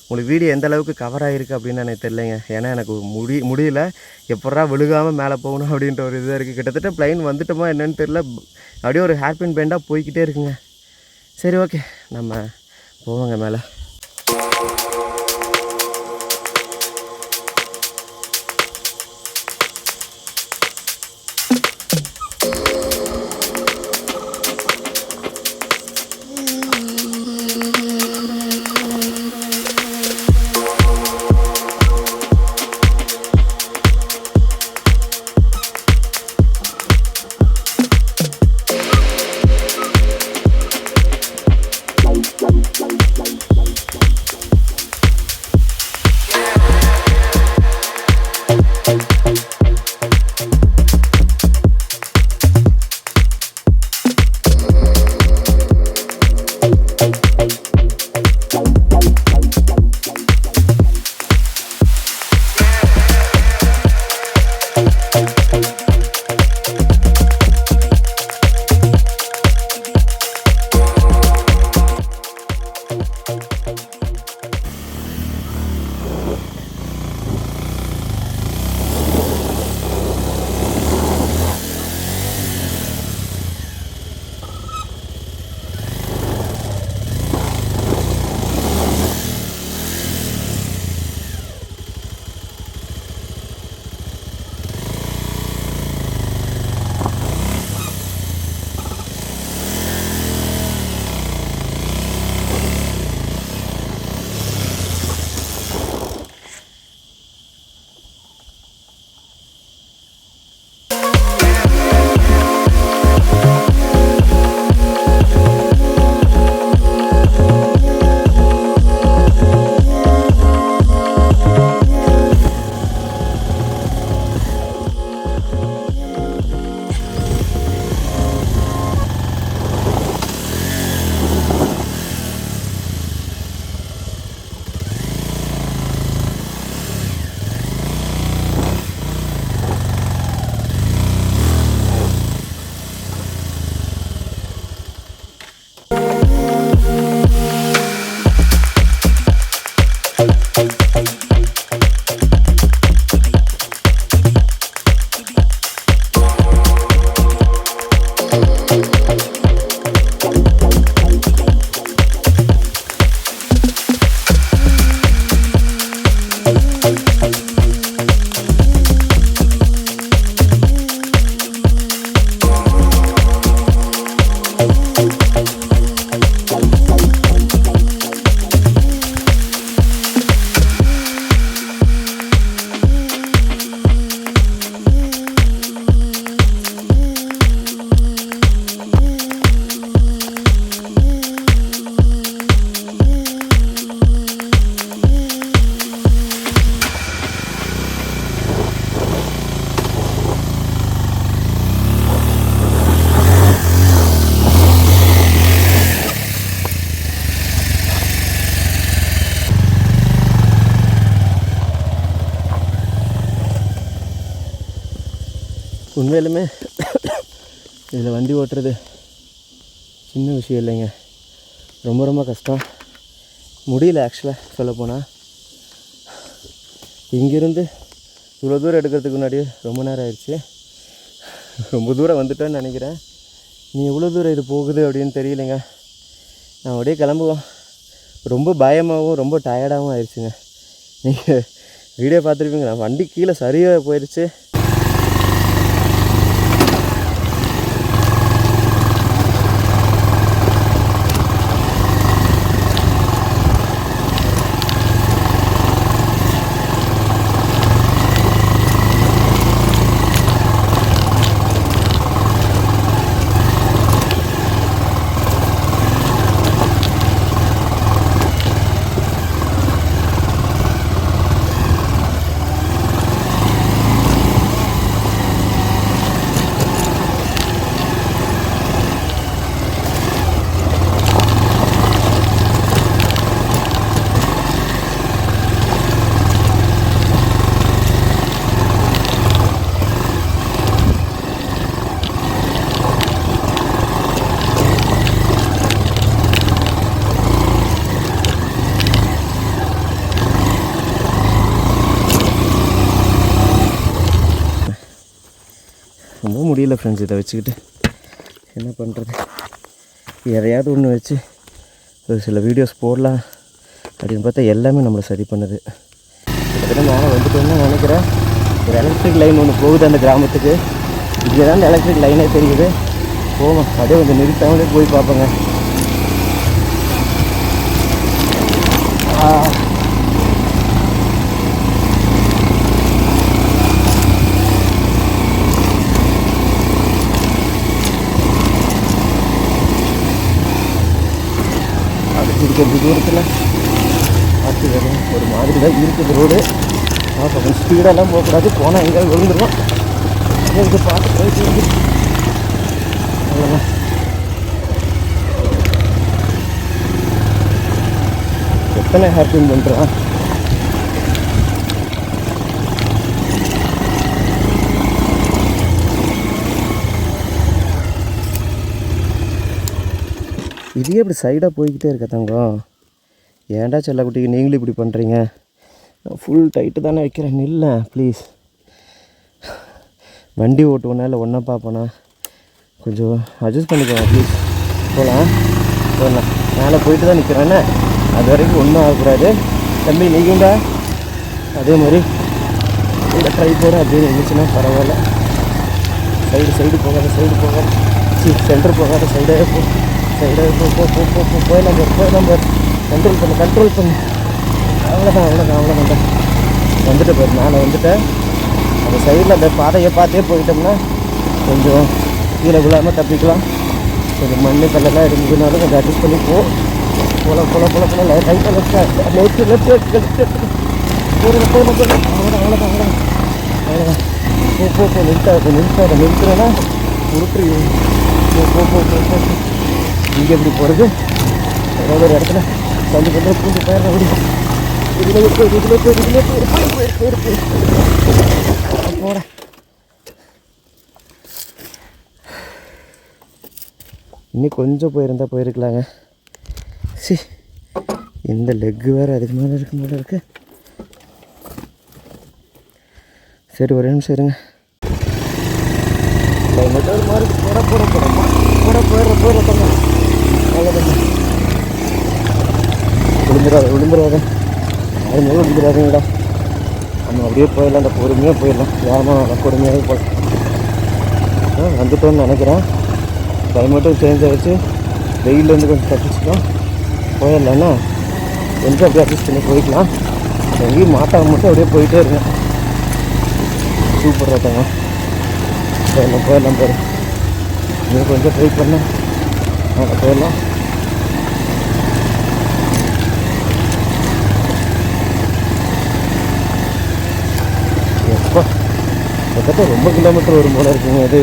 உங்களுக்கு வீடியோ எந்த அளவுக்கு கவர் ஆகிருக்கு அப்படின்னு எனக்கு தெரியலைங்க. ஏன்னா எனக்கு முடியல எப்படா விழுகாமல் மேலே போகணும் அப்படின்ற ஒரு இதாக இருக்குது. கிட்டத்தட்ட ப்ளைன் வந்துட்டோமா என்னன்னு தெரியல, அப்படியே ஒரு ஹேர்பின் பெண்டாக போய்கிட்டே இருக்குங்க. சரி ஓகே, நம்ம போவோங்க மேலே. உண்மையிலுமே இதில் வண்டி ஓட்டுறது சின்ன விஷயம் இல்லைங்க, ரொம்ப கஷ்டம். முடியல ஆக்சுவலாக சொல்லப்போனால். இங்கேருந்து இவ்வளோ தூரம் எடுக்கிறதுக்கு முன்னாடியே ரொம்ப நேரம் ஆயிடுச்சு. ரொம்ப தூரம் வந்துட்டேன்னு நினைக்கிறேன். நீ எவ்வளோ தூரம் இது போகுது அப்படின்னு தெரியலைங்க. நான் அப்படியே கிளம்புவோம். ரொம்ப பயமாகவும் ரொம்ப டயர்டாகவும் ஆயிடுச்சுங்க. நீங்கள் வீடியோ பார்த்துருப்பீங்க, நான் வண்டி கீழே சரியாக போயிடுச்சு. முடியல ஃப்ரெண்ட்ஸ். இதை வச்சுக்கிட்டு என்ன பண்ணுறது, எதையாவது ஒன்று வச்சு ஒரு சில வீடியோஸ் போடலாம் அப்படின்னு பார்த்தா எல்லாமே நம்மளை சரி பண்ணுது. கிட்டத்தட்ட மேலே வந்துட்டோம்னு நினைக்கிறேன். ஒரு எலக்ட்ரிக் லைன் ஒன்று போகுது அந்த கிராமத்துக்கு. இங்கே தான் அந்த எலக்ட்ரிக் லைனே தெரியுது. போவோம், அப்படியே கொஞ்சம் நிறுத்தாமலே போய் பார்ப்போங்க. அடுத்து தூரத்தில் பார்த்து வரும் ஒரு மாதிரி தான் இருக்குது ரோடு. கொஞ்சம் ஸ்பீடெல்லாம் போகக்கூடாது, போனால் எங்கேயாவது விழுந்துடும். அதுக்கு பார்த்து போயிட்டு வந்து அவ்வளோதான். எத்தனை ஹேப்பிங் பண்ணுறான். இதே இப்படி சைடாக போய்கிட்டே இருக்க தங்கம். ஏன்டா செல்லக்குட்டிக்கு நீங்களும் இப்படி பண்ணுறீங்க? ஃபுல் டைட்டு தானே வைக்கிறேன், இல்லை ப்ளீஸ். வண்டி ஓட்டுவோன்னா இல்லை ஒன்றா பார்ப்போண்ணா, கொஞ்சம் அட்ஜஸ்ட் பண்ணிக்கோங்க ப்ளீஸ். போகலாம் மேலே போயிட்டு தான் நிற்கிறேன்னே, அது வரைக்கும் ஒன்றும் ஆகக்கூடாது. தம்பி நீங்கண்டா அதே மாதிரி இந்த ட்ரை போட அப்படின்னு இருந்துச்சுன்னா பரவாயில்ல. சைடு போகாத சென்டர் போகாத சைடாக போயிடலாம். கண்ட்ரோல் பண்ணு. அவ்வளோதான் வந்துட்டு போயிரு. மேலே வந்துட்டேன். அந்த சைடில் அந்த பாதையை பார்த்தே போயிட்டோம்னா கொஞ்சம் கீழே விழாமல் தப்பிக்கலாம். கொஞ்சம் மண் கல்லெல்லாம் இருந்ததுனாலும் கொஞ்சம் அட்ஜஸ்ட் பண்ணி போகலாம். லைட்டாக லெஃப்ட் அவ்வளோதான். நிறுத்துறேன்னா உருட்டு. இங்கே எப்படி போகிறது? ஏதாவது ஒரு இடத்துல தள்ளி கொண்டு பூண்டு போயிடுற முடியும். போட இன்னும் கொஞ்சம் போயிருக்கலாங்க. இந்த லெக்கு வேறு அதுக்கு மேலே இருக்கு. சரி ஒரு நிமிஷம் இருங்க. மாதிரி போயிடுற விழுந்துடாத யாருமே விழுந்துடாதீங்கடா. நம்ம அப்படியே போயிடலாம், அந்த பொறுமையாக போயிடலாம். யாரமாக பொறுமையாகவே போகலாம். வந்துட்டோன்னு நினைக்கிறேன். கிளைமேட்டும் சேஞ்ச் ஆகிடுச்சு, வெயிலேருந்து கொஞ்சம் தப்பிச்சிட்டோம். போயிடலான்னா கொஞ்சம் அப்படியே அட்ஜஸ்ட் பண்ணி போய்க்கலாம். எங்கேயும் மாட்டாக மட்டும் அப்படியே போயிட்டே இருங்க. சூப்பர் தாங்க. போயிடலாம் பாரு. இன்னும் கொஞ்சம் ட்ரை பண்ணேன். போயிடலாம். எப்போ கிட்டத்தட்ட ரொம்ப கிலோமீட்டர் வரும் போல இருக்குங்க அது.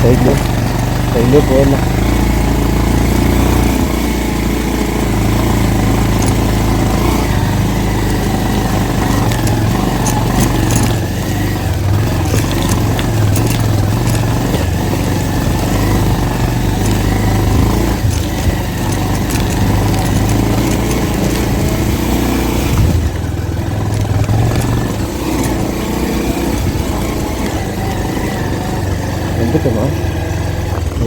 சைட்லேயே போயிடலாம். வந்துட்டோமா?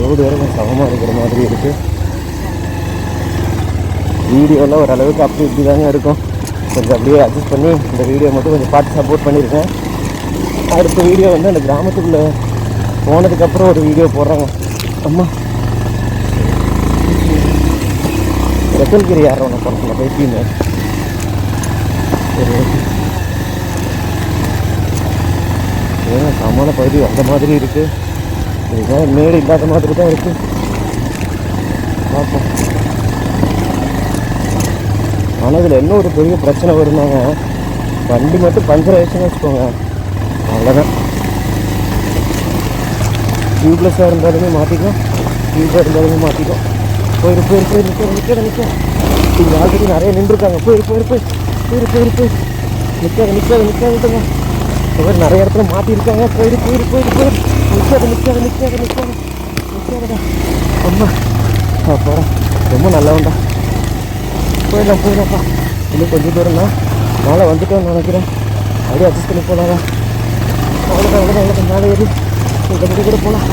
ரோடு வேறு கொஞ்சம் சமமாக இருக்கிற மாதிரி இருக்குது. வீடியோலாம் ஓரளவுக்கு அப்படி இப்படி தாங்க இருக்கும். கொஞ்சம் அப்படியே அட்ஜஸ்ட் பண்ணி இந்த வீடியோ மட்டும் கொஞ்சம் பார்த்து சப்போர்ட் பண்ணியிருக்கேன். அடுத்த வீடியோ வந்து அந்த கிராமத்துக்குள்ளே போனதுக்கப்புறம் ஒரு வீடியோ போடுறாங்க. அம்மா ரத்தல்கிரி யாரும் ஒன்று போகிறேன் பைக்கிங்க. சரி ஏன்னா சமான பகுதி அந்த மாதிரி இருக்குது. இதுதான் மேடு இல்லாத மாதிரி தான் இருக்குது. பார்ப்போம். ஆனால் இதில் என்ன ஒரு பெரிய பிரச்சனை வருந்தாங்க, வண்டி மட்டும் பஞ்சர் ஆயிடுச்சுன்னு வச்சுக்கோங்க, அவ்வளோதான். டியூப்லெஸ்ஸாக இருந்தாலுமே மாற்றிக்கும், டியூப்பாக இருந்தாலுமே மாற்றிக்கும். போயிரு இங்கே ஆல்ரெடி நிறைய நின்றுருக்காங்க. போயிரு நிற்காதுங்க. இந்த மாதிரி நிறைய இடத்துல மாட்டியிருக்காங்க. போயிரு நிற்காதடா. அம்மா போகிறேன். ரொம்ப நல்லவன்டா. போயிடலாம்ப்பா. இன்னும் கொஞ்சம் தூரம் தான் மேலே வந்துட்டோன்னு நினைக்கிறேன். அப்படியே அட்ஜஸ்ட் பண்ணி போகலாம். அவ்வளோதான் மேலே ஏறி கட்டி கூட போகலாம்.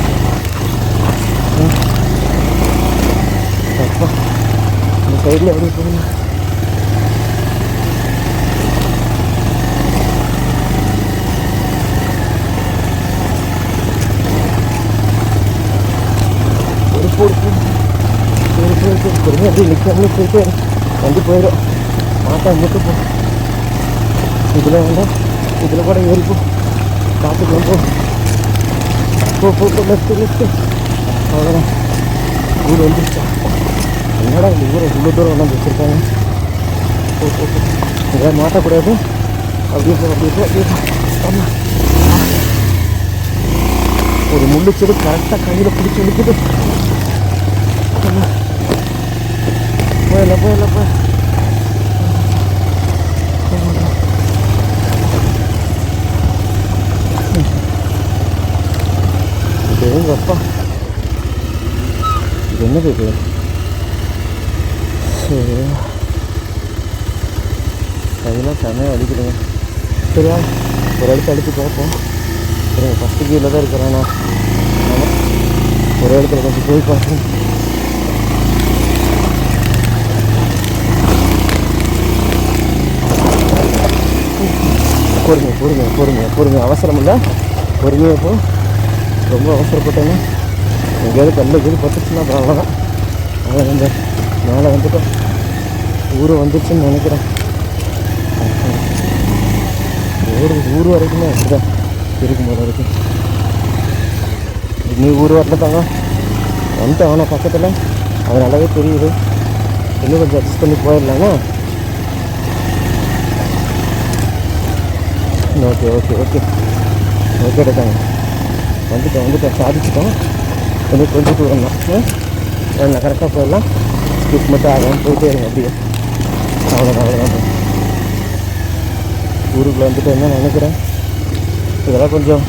அப்பா இந்த சைடில் எப்படி போகணும். பொறுமையாக அப்படி நிற்காமலே போயிட்டு வண்டி போயிடும். மாட்டா மட்டும் போ. இதில் வேண்டாம், இதில் கூட ஏறிப்போ. பார்த்துக்கலாம் போ லெஃப்ட்டு. அவ்வளோதான், ஊர் வந்துருச்சா? என்னடா இந்த ஊரை இவ்வளோ தூரம் கொண்டாந்து வச்சுருக்காங்க. போ இதெல்லாம் மாட்டக்கூடாது. அப்படியே போ. ஆமாம், ஒரு முள்ளு செடி கரெக்டாக கையில் பிடிச்சி இழுக்குது. போயிடல. இது அப்பா, இது என்னது இது? சரி, கையெல்லாம் செமையாக அடிக்கிறேங்க. சரியா, ஒரு இடத்த அடித்து பார்ப்போம். சரிங்க, ஃபஸ்ட்டு கீழே தான் இருக்கிறேன் நான். ஒரு இடத்துல கொஞ்சம் போய் பார்ப்போம். பொறுமையாக அவசரம் இல்லை. பொறுமையாக போ. ரொம்ப அவசரப்பட்டேங்க. எங்கேயாவது கல்லு பட்டுச்சுன்னா அப்புறம் அவ்வளோதான். அவ்வளோ இந்த மேலே வந்துட்டோம். ஊர் வந்துருச்சுன்னு நினைக்கிறேன். ஊர் வரைக்குமே அப்படிதான் இருக்கும் போல இருக்கு. நீ ஊர் வரல தாங்க வந்துட்டேன். ஆனால் பக்கத்தில் அது நல்லாவே தெரியுது. இன்னும் கொஞ்சம் அட்ஜஸ்ட் பண்ணி போயிடலாங்க. ஓகே தாங்க. வந்துட்டேன் சாதிச்சிட்டோம். கொஞ்சம் தூரம் தான். நான் கரெக்டாக போயிடலாம். ஸ்கிப் மட்டும் ஆகாமல் போயிட்டே இருங்க அப்படியே. அவ்வளோதான். ஊருக்குள்ளே வந்துட்டு என்ன நினைக்கிறேன். இதெல்லாம் கொஞ்சம்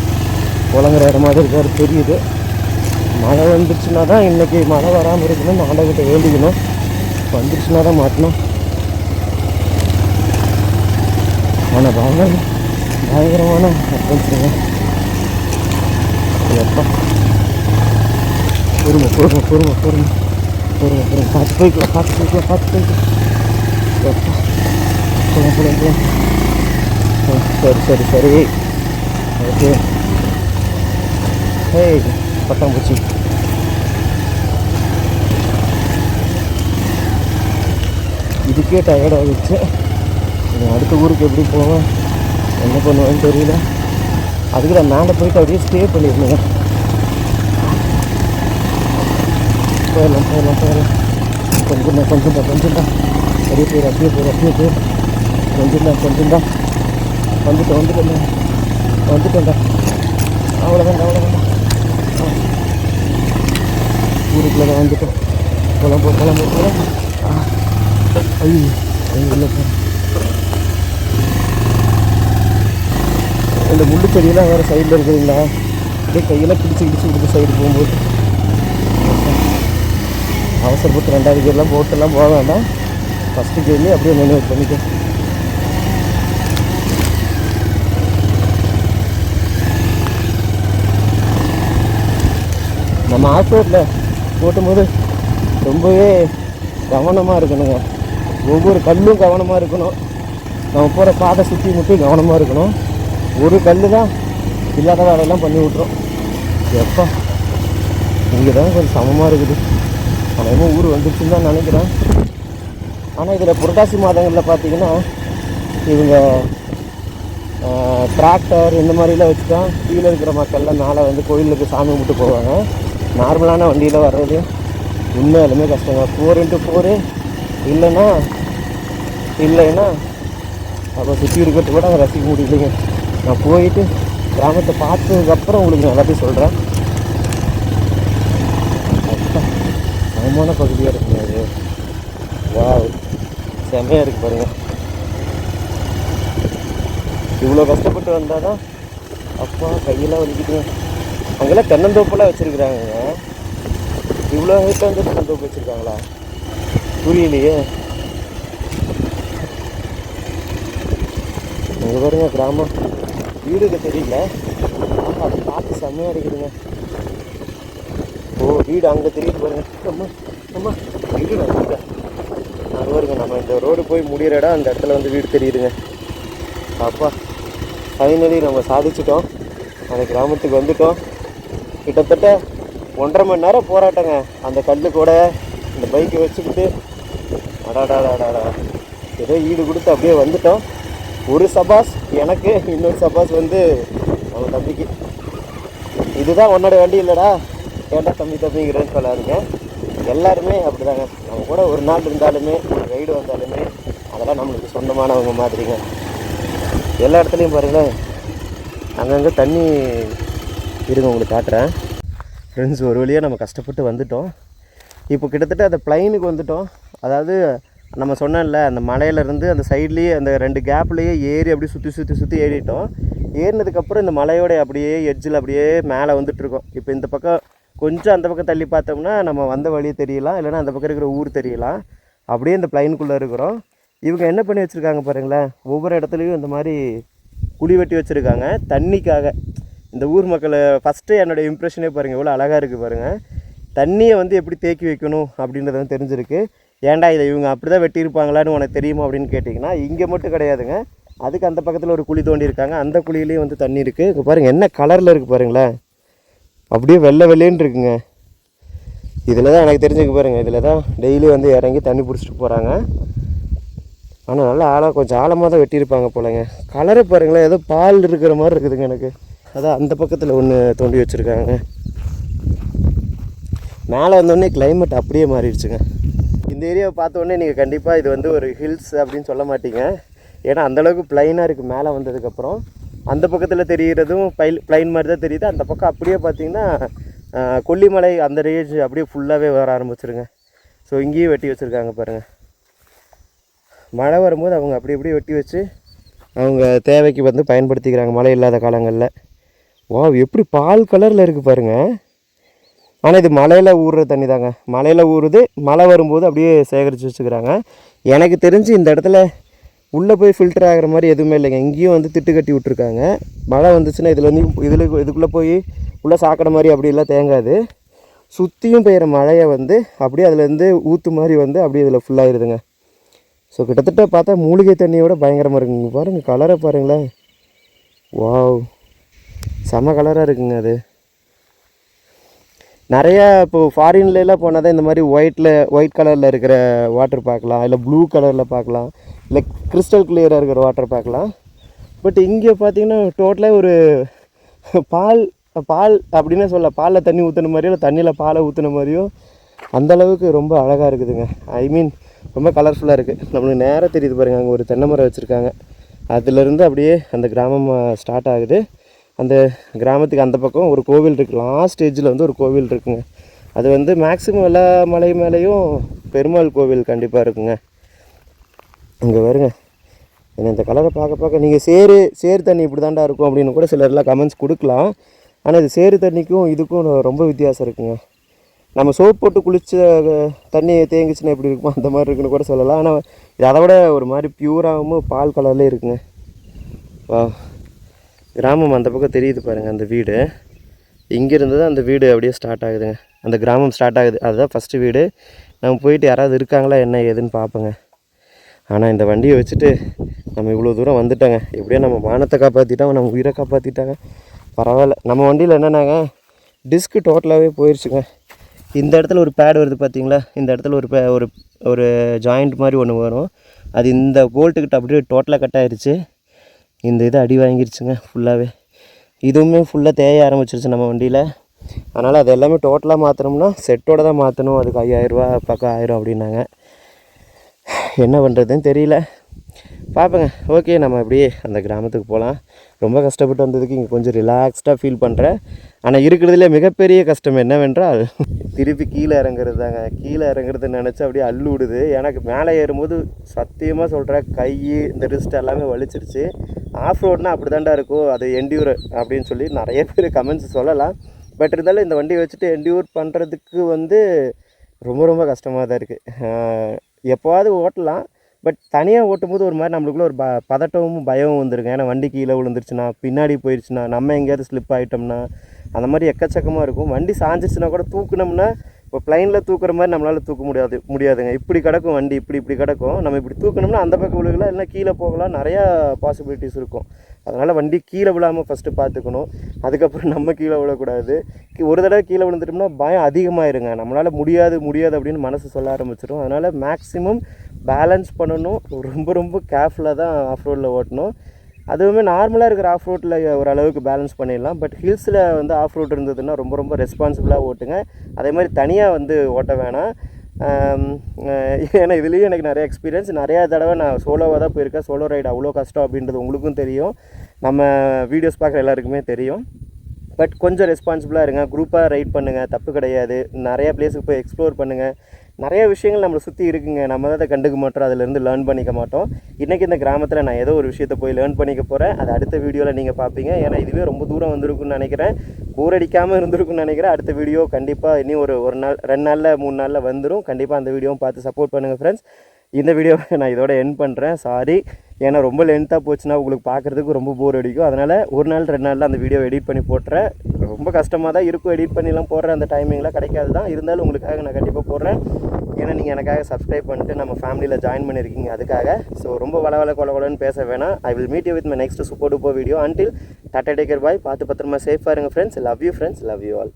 குளங்குற இடமாதிரி இருக்காரு தெரியுது. மழை வந்துருச்சுன்னா தான் இன்றைக்கி மழை வராமல் இருக்கணும். ஆண்டவர்கிட்ட வேண்டிக்கணும். வந்துருச்சுன்னா தான் மாட்டணும். ஆனால் பயங்கரமான அட்வென்ச்சருங்க. எப்பா பொறுமை பார்த்து போய்க்கலாம். எப்பா சரி ஓகே. ஏய் பட்டாம்பூச்சி, இதுக்கே டயர்டாகிடுச்சு. அடுத்த ஊருக்கு எப்படி போவேன், என்ன பண்ணுவேன்னு தெரியல. அதுக்கு நான் மேலே போயிட்டு அப்படியே ஸ்டே பண்ணியிருந்தேன். போயிடலாம். கொஞ்சம் தான் அப்படியே போயிரு. கொஞ்சம் தான் வந்துட்டேன்டா. அவ்வளோதான். ஊருக்குள்ளே தான் வந்துட்டோம். போகலாம். ஐயோ இல்லை போகிறேன். இந்த முள்ளு செடியெல்லாம் வேறு சைடில் இருக்குதுங்களா? அப்படியே கையெல்லாம் கிடிச்சு சைடு போகும்போது அவசரப்பட்டு 2வது கியர்லாம் போட்டெல்லாம் போக வேண்டாம். ஃபஸ்ட்டு கியர்லேயே அப்படியே மேனுவேட் பண்ணிக்க. நம்ம ஆஃப் ரோட்டில் ஓட்டும்போது ரொம்பவே கவனமாக இருக்கணுங்க. ஒவ்வொரு கல்லும் கவனமாக இருக்கணும். நம்ம போகிற பாதை சுற்றி முற்றி கவனமாக இருக்கணும். ஒரு கல் தான் இல்லாத வேலையெல்லாம் பண்ணி விட்றோம். எப்பா இங்கே தான் கொஞ்சம் சமமாக இருக்குது. ஆனால் ஊர் வந்துருச்சுன்னு தான் நினைக்கிறேன். ஆனால் இதில் புரட்டாசி மாதங்களில் பார்த்தீங்கன்னா இவங்க டிராக்டர் இந்த மாதிரிலாம் வச்சு தான் கீழே இருக்கிற மக்கள்லாம் மேலே வந்து கோயிலுக்கு சாமி கும்பிட்டு போவாங்க. நார்மலான வண்டியில் வர்றது உண்மையாலுமே கஷ்டங்க. 4x4 இல்லைன்னா அப்போ சுற்றி இருக்கிறது கூட ரசிக்க முடியலைங்க. நான் போயிட்டு கிராமத்தை பார்த்ததுக்கப்புறம் உங்களுக்கு நான் எல்லாத்தையும் சொல்கிறேன். சமமான பகுதியாக இருக்குங்க அது. செம்மையாக இருக்குது பாருங்கள். இவ்வளோ கஷ்டப்பட்டு வந்தால் தான் அப்பா கையெல்லாம் வலிக்குதுங்க. அங்கெல்லாம் தென்னந்தோப்பெல்லாம் வச்சுருக்குறாங்க. இவ்வளோ ஹைட்டாக வந்து தென்னந்தோப்பு வச்சுருக்காங்களா? புரியலையே. இங்கே பாருங்க கிராமம், வீடுக்கு தெரியல. அது காற்று செம்மையாக அடிக்குதுங்க. ஓ வீடு அங்கே தெரியுது பாருங்க. அம்மா அம்மா வீடு வீடு அது வருங்க. நம்ம இந்த ரோடு போய் முடிகிற இடம் அந்த இடத்துல வந்து வீடு தெரியுதுங்க. அப்பா ஃபைனலி நம்ம சாதிச்சிட்டோம், அந்த கிராமத்துக்கு வந்துட்டோம். கிட்டத்தட்ட 1.5 மணி நேரம் போராட்டங்க. அந்த கல் கூட இந்த பைக்கை வச்சுக்கிட்டு அடாடாடாடா ஏதோ ஈடு கொடுத்து அப்படியே வந்துட்டோம். ஒரு சபாஸ் எனக்கு, இன்னொரு சபாஸ் வந்து நம்ம தம்பிக்கு. இதுதான் உன்னோட வண்டி இல்லைடா, ஏன்டா தம்பிங்கிறேன்னு சொல்லாதுங்க. எல்லாருமே அப்படி தாங்க. நம்ம கூட ஒரு நாள் இருந்தாலுமே, ஒரு ரைடு வந்தாலுமே அதெல்லாம் நம்மளுக்கு சொந்தமானவங்க மாதிரிங்க. எல்லா இடத்துலையும் பாருங்களேன் அங்கங்கே தண்ணி இருங்க, உங்களுக்கு காட்டுறேன் ஃப்ரெண்ட்ஸ். ஒரு வழியாக நம்ம கஷ்டப்பட்டு வந்துட்டோம். இப்போ கிட்டத்தட்ட அந்த பிளைனுக்கு வந்துட்டோம். அதாவது நம்ம சொன்னோம்ல, அந்த மலையிலேருந்து அந்த சைட்லேயே அந்த 2 கேப்லேயே ஏறி அப்படியே சுற்றி ஏறிட்டோம். ஏறினதுக்கப்புறம் இந்த மலையோட அப்படியே எட்ஜில் அப்படியே மேலே வந்துட்டுருக்கோம். இப்போ இந்த பக்கம் கொஞ்சம் அந்த பக்கம் தள்ளி பார்த்தோம்னா நம்ம வந்த வழியே தெரியலாம், இல்லைனா அந்த பக்கம் இருக்கிற ஊர் தெரியலாம். அப்படியே இந்த பிளைனுக்குள்ளே இருக்கிறோம். இவங்க என்ன பண்ணி வச்சுருக்காங்க பாருங்களேன், ஒவ்வொரு இடத்துலையும் இந்த மாதிரி குழி வெட்டி வச்சுருக்காங்க தண்ணிக்காக. இந்த ஊர் மக்களை ஃபஸ்ட்டு என்னோடய இம்ப்ரெஷனே பாருங்கள், எவ்வளோ அழகாக இருக்குது பாருங்கள். தண்ணியை வந்து எப்படி தேக்கி வைக்கணும் அப்படின்றது வந்து தெரிஞ்சிருக்கு. ஏன்டா இதை இவங்க அப்படி தான் வெட்டியிருப்பாங்களான்னு உனக்கு தெரியுமா அப்படின்னு கேட்டிங்கன்னா, இங்கே மட்டும் கிடையாதுங்க. அதுக்கு அந்த பக்கத்தில் ஒரு குழி தோண்டியிருக்காங்க. அந்த குழியிலேயே வந்து தண்ணி இருக்குது. இங்கே பாருங்கள் என்ன கலரில் இருக்குது பாருங்களேன், அப்படியே வெள்ளை வெள்ளைன்னு இருக்குங்க. இதில் தான் எனக்கு தெரிஞ்சுக்க பாருங்கள், இதில் தான் டெய்லி வந்து இறங்கி தண்ணி பிடிச்சிட்டு போகிறாங்க. ஆனால் நல்லா கொஞ்சம் ஆழமாக தான் வெட்டியிருப்பாங்க போலங்க. கலரை பாருங்களேன், ஏதோ பால் இருக்கிற மாதிரி இருக்குதுங்க எனக்கு. அதான் அந்த பக்கத்தில் ஒன்று தோண்டி வச்சுருக்காங்க. மேலே வந்தோடனே கிளைமேட் அப்படியே மாறிடுச்சுங்க. இந்த ஏரியாவை பார்த்தோன்னே நீங்கள் கண்டிப்பாக இது வந்து ஒரு ஹில்ஸ் அப்படின்னு சொல்ல மாட்டீங்க. ஏன்னா அந்தளவுக்கு ப்ளைனாக இருக்குது. மேலே வந்ததுக்கப்புறம் அந்த பக்கத்தில் தெரிகிறதும் ப்ளைன் மாதிரி தான் தெரியுது. அந்த பக்கம் அப்படியே பார்த்தீங்கன்னா கொல்லிமலை அந்த ரேஞ்ச் அப்படியே ஃபுல்லாகவே வர ஆரம்பிச்சிருங்க. ஸோ இங்கேயும் வெட்டி வச்சுருக்காங்க பாருங்கள். மழை வரும்போது அவங்க அப்படி இப்படி வெட்டி வச்சு அவங்க தேவைக்கு வந்து பயன்படுத்திக்கிறாங்க மழை இல்லாத காலங்களில். வா எப்படி பால் கலரில் இருக்குது பாருங்கள். ஆனால் இது மலையில் ஊறுற தண்ணி தாங்க, மலையில் ஊறுது. மழை வரும்போது அப்படியே சேகரித்து வச்சுக்கிறாங்க. எனக்கு தெரிஞ்சு இந்த இடத்துல உள்ளே போய் ஃபில்டர் ஆகிற மாதிரி எதுவுமே இல்லைங்க. இங்கேயும் வந்து திட்டு கட்டி விட்ருக்காங்க. மழை வந்துச்சுன்னா இதில் வந்து இதுக்குள்ளே போய் உள்ளே சாக்கடை மாதிரி அப்படியெல்லாம் தேங்காது. சுற்றியும் பெய்கிற மழையை வந்து அப்படியே அதுலேருந்து ஊற்று மாதிரி வந்து அப்படியே இதில் ஃபுல்லாகிடுதுங்க. ஸோ கிட்டத்தட்ட பார்த்தா மூலிகை தண்ணியோட பயங்கரமாக இருக்குங்க. பாருங்கள் கலரை பாருங்களேன், வாவ் செம கலராக இருக்குங்க. அது நிறையா இப்போது ஃபாரின்லாம் போனால் தான் இந்த மாதிரி ஒயிட் கலரில் இருக்கிற வாட்டர் பார்க்கலாம், இல்லை ப்ளூ கலரில் பார்க்கலாம், இல்லை கிறிஸ்டல் கிளியராக இருக்கிற வாட்டர் பார்க்கலாம். பட் இங்கே பார்த்தீங்கன்னா டோட்டலாக ஒரு பால் அப்படின்னே சொல்ல, பாலில் தண்ணி ஊற்றுன மாதிரியோ இல்லை தண்ணியில் பாலை ஊற்றுன மாதிரியோ அந்தளவுக்கு ரொம்ப அழகாக இருக்குதுங்க. ஐ மீன் ரொம்ப கலர்ஃபுல்லாக இருக்குது. நம்மளுக்கு நேராக தெரியுது பாருங்கள், அங்கே ஒரு தென்னை மரம் வச்சுருக்காங்க. அதுலேருந்து அப்படியே அந்த கிராமம் ஸ்டார்ட் ஆகுது. அந்த கிராமத்துக்கு அந்த பக்கம் ஒரு கோவில் இருக்குது. லாஸ்ட் ஸ்டேஜில் வந்து ஒரு கோவில் இருக்குங்க. அது வந்து மேக்ஸிமம் எல்லா மலை மேலேயும் பெருமாள் கோவில் கண்டிப்பாக இருக்குங்க. இங்கே வருங்க, ஏன்னா இந்த கலரை பார்க்க நீங்கள் சேறு தண்ணி இப்படி தாண்டா இருக்கும் அப்படின்னு கூட சிலர்லாம் கமெண்ட்ஸ் கொடுக்கலாம். ஆனால் இது சேறு தண்ணிக்கும் இதுக்கும் ரொம்ப வித்தியாசம் இருக்குங்க. நம்ம சோப் போட்டு குளிச்ச தண்ணி தேங்கிச்சுன்னா எப்படி இருக்குமோ அந்த மாதிரி இருக்குன்னு கூட சொல்லலாம். ஆனால் இது அதை விட ஒரு மாதிரி பியூராகவும் பால் கலர்லேயே இருக்குங்க. வா கிராமம் அந்த பக்கம் தெரியுது பாருங்கள், அந்த வீடு இங்கேருந்து தான் அந்த வீடு அப்படியே ஸ்டார்ட் ஆகுதுங்க. அந்த கிராமம் ஸ்டார்ட் ஆகுது, அதுதான் ஃபஸ்ட்டு வீடு. நம்ம போயிட்டு யாராவது இருக்காங்களா என்ன ஏதுன்னு பார்ப்போங்க. ஆனால் இந்த வண்டியை வச்சுட்டு நம்ம இவ்வளோ தூரம் வந்துட்டோங்க. எப்படியோ நம்ம மானத்தை காப்பாற்றிட்டாங்க, நம்ம உயிரை காப்பாற்றிட்டாங்க. பரவாயில்ல. நம்ம வண்டியில் என்னென்னாங்க டிஸ்க்கு டோட்டலாகவே போயிடுச்சுங்க. இந்த இடத்துல ஒரு பேட் வருது பார்த்தீங்களா, இந்த இடத்துல ஒரு ஜாயிண்ட் மாதிரி ஒன்று வரும். அது இந்த போல்ட்டுக்கிட்ட அப்படியே டோட்டலாக கட் ஆகிடுச்சு. இந்த இது அடி வாங்கிருச்சுங்க ஃபுல்லாகவே. இதுவுமே ஃபுல்லாக தேய ஆரம்பிச்சிருச்சு நம்ம வண்டியில். அதனால் அது எல்லாமே டோட்டலாக மாற்றணும்னா செட்டோடு தான் மாற்றணும். அதுக்கு 5000 ரூபா பக்கம் ஆயிரும் அப்படின்னாங்க. என்ன பண்ணுறதுன்னு தெரியல, பார்ப்பேங்க. ஓகே, நம்ம அப்படியே அந்த கிராமத்துக்கு போகலாம். ரொம்ப கஷ்டப்பட்டு வந்ததுக்கு இங்கே கொஞ்சம் ரிலாக்ஸ்டாக ஃபீல் பண்ணுறேன். ஆனால் இருக்கிறதுலே மிகப்பெரிய கஷ்டம் என்னவென்றால் திருப்பி கீழே இறங்குறது தாங்க. கீழே இறங்குறது நினச்சி அப்படியே அள்ளு விடுது. எனக்கு மேலே ஏறும்போது சத்தியமாக சொல்கிறேன், கை இந்த ரிஸ்ட் எல்லாமே வலிச்சிருச்சு. ஆஃப் ரோட்னால் அப்படி தாண்டா இருக்கும், அது என்டியூர் அப்படின்னு சொல்லி நிறைய பேர் கமெண்ட்ஸ் சொல்லலாம். பட் இருந்தாலும் இந்த வண்டியை வச்சுட்டு என்டியூர் பண்ணுறதுக்கு வந்து ரொம்ப ரொம்ப கஷ்டமாக தான் இருக்குது. எப்போவாது ஓட்டலாம், பட் தனியாக ஓட்டும்போது ஒரு மாதிரி நம்மளுக்குள்ள ஒரு பதட்டமும் பயமும் வந்துருங்க. ஏன்னா வண்டி கீழே விழுந்துருச்சுன்னா, பின்னாடி போயிடுச்சுன்னா, நம்ம எங்கேயாவது ஸ்லிப் ஆகிட்டோம்னா, அந்த மாதிரி எக்கச்சக்கமாக இருக்கும். வண்டி சாஞ்சிச்சுன்னா கூட தூக்குனோம்னா, இப்போ ப்ளைனில் தூக்குற மாதிரி நம்மளால் தூக்க முடியாதுங்க. இப்படி கிடக்கும் வண்டி, இப்படி கிடக்கும். நம்ம இப்படி தூக்கணும்னா அந்த பக்கம் விழுகலாம், இல்லைனா கீழே போகலாம். நிறையா பாசிபிலிட்டிஸ் இருக்கும். அதனால் வண்டி கீழே விழாமல் ஃபஸ்ட்டு பார்த்துக்கணும். அதுக்கப்புறம் நம்ம கீழே விழக்கூடாது. ஒரு தடவை கீழே விழுந்துட்டோம்னா பயம் அதிகமாகிருங்க. நம்மளால் முடியாது அப்படின்னு மனசு சொல்ல ஆரம்பிச்சிடும். அதனால் மேக்ஸிமம் பேலன்ஸ் பண்ணணும். ரொம்ப ரொம்ப கேர்ஃபுல்லாக தான் ஆஃப் ரோடில் ஓட்டணும். அதுவுமே நார்மலாக இருக்கிற ஆஃப் ரோட்டில் ஓரளவுக்கு பேலன்ஸ் பண்ணிடலாம். பட் ஹில்ஸில் வந்து ஆஃப் ரோட் இருந்ததுன்னா ரொம்ப ரொம்ப ரெஸ்பான்சிபிளாக ஓட்டுங்க. அதே மாதிரி தனியாக வந்து ஓட்ட வேணாம். ஏன்னா இதுலேயும் எனக்கு நிறைய எக்ஸ்பீரியன்ஸ். நிறையா தடவை நான் சோலோவாக தான் போயிருக்கேன். சோலோ ரைடு அவ்வளோ கஷ்டம் அப்படின்றது உங்களுக்கும் தெரியும், நம்ம வீடியோஸ் பார்க்குற எல்லாருக்குமே தெரியும். பட் கொஞ்சம் ரெஸ்பான்சிபிளாக இருங்க. குரூப்பாக ரைட் பண்ணுங்கள், தப்பு கிடையாது. நிறையா பிளேஸுக்கு போய் எக்ஸ்ப்ளோர் பண்ணுங்கள். நிறைய விஷயங்கள் நம்மளை சுற்றி இருக்குங்க. நம்ம தான் அதை கண்டுக்க மாட்டோம், அதிலேருந்து லேர்ன் பண்ணிக்க மாட்டோம். இன்றைக்கி இந்த கிராமத்தில் நான் ஏதோ ஒரு விஷயத்தை போய் லேர்ன் பண்ணிக்க போகிறேன். அது அடுத்த வீடியோவில் நீங்கள் பார்ப்பீங்க. ஏன்னா இதுவே ரொம்ப தூரம் வந்திருக்குன்னு நினைக்கிறேன். போர் அடிக்காமல் இருந்திருக்குன்னு நினைக்கிறேன். அடுத்த வீடியோ கண்டிப்பாக இன்னும் ஒரு நாள் 2 நாளில் 3 நாளில் வந்துடும். கண்டிப்பாக அந்த வீடியோவும் பார்த்து சப்போர்ட் பண்ணுங்கள் ஃப்ரெண்ட்ஸ். இந்த வீடியோவை நான் இதோட எண்ட் பண்ணுறேன். சாரி, ஏன்னா ரொம்ப லென்த்தாக போச்சுன்னா உங்களுக்கு பார்க்குறதுக்கு ரொம்ப போர் அடிக்கும். அதனால் 1 நாள் 2 நாளில் அந்த வீடியோ எடிட் பண்ணி போட்டுறேன். ரொம்ப கஷ்டமாக தான் இருக்கும், எடிட் பண்ணிலாம் போடுறேன். அந்த டைமிங்லாம் கிடைக்காது தான். இருந்தாலும் உங்களுக்காக நான் கண்டிப்பாக போடுறேன். ஏன்னா நீங்கள் எனக்காக சப்ஸ்கிரைப் பண்ணிட்டு நம்ம ஃபேமிலியில் ஜாயின் பண்ணியிருக்கீங்க, அதுக்காக. ஸோ ரொம்ப கொலன்னு பேச வேணாம். I will meet you with my next super duper video. Until tata take care, bye. பார்த்து பத்திரமா சேஃபாக இருங்க friends. Love you friends, love you all.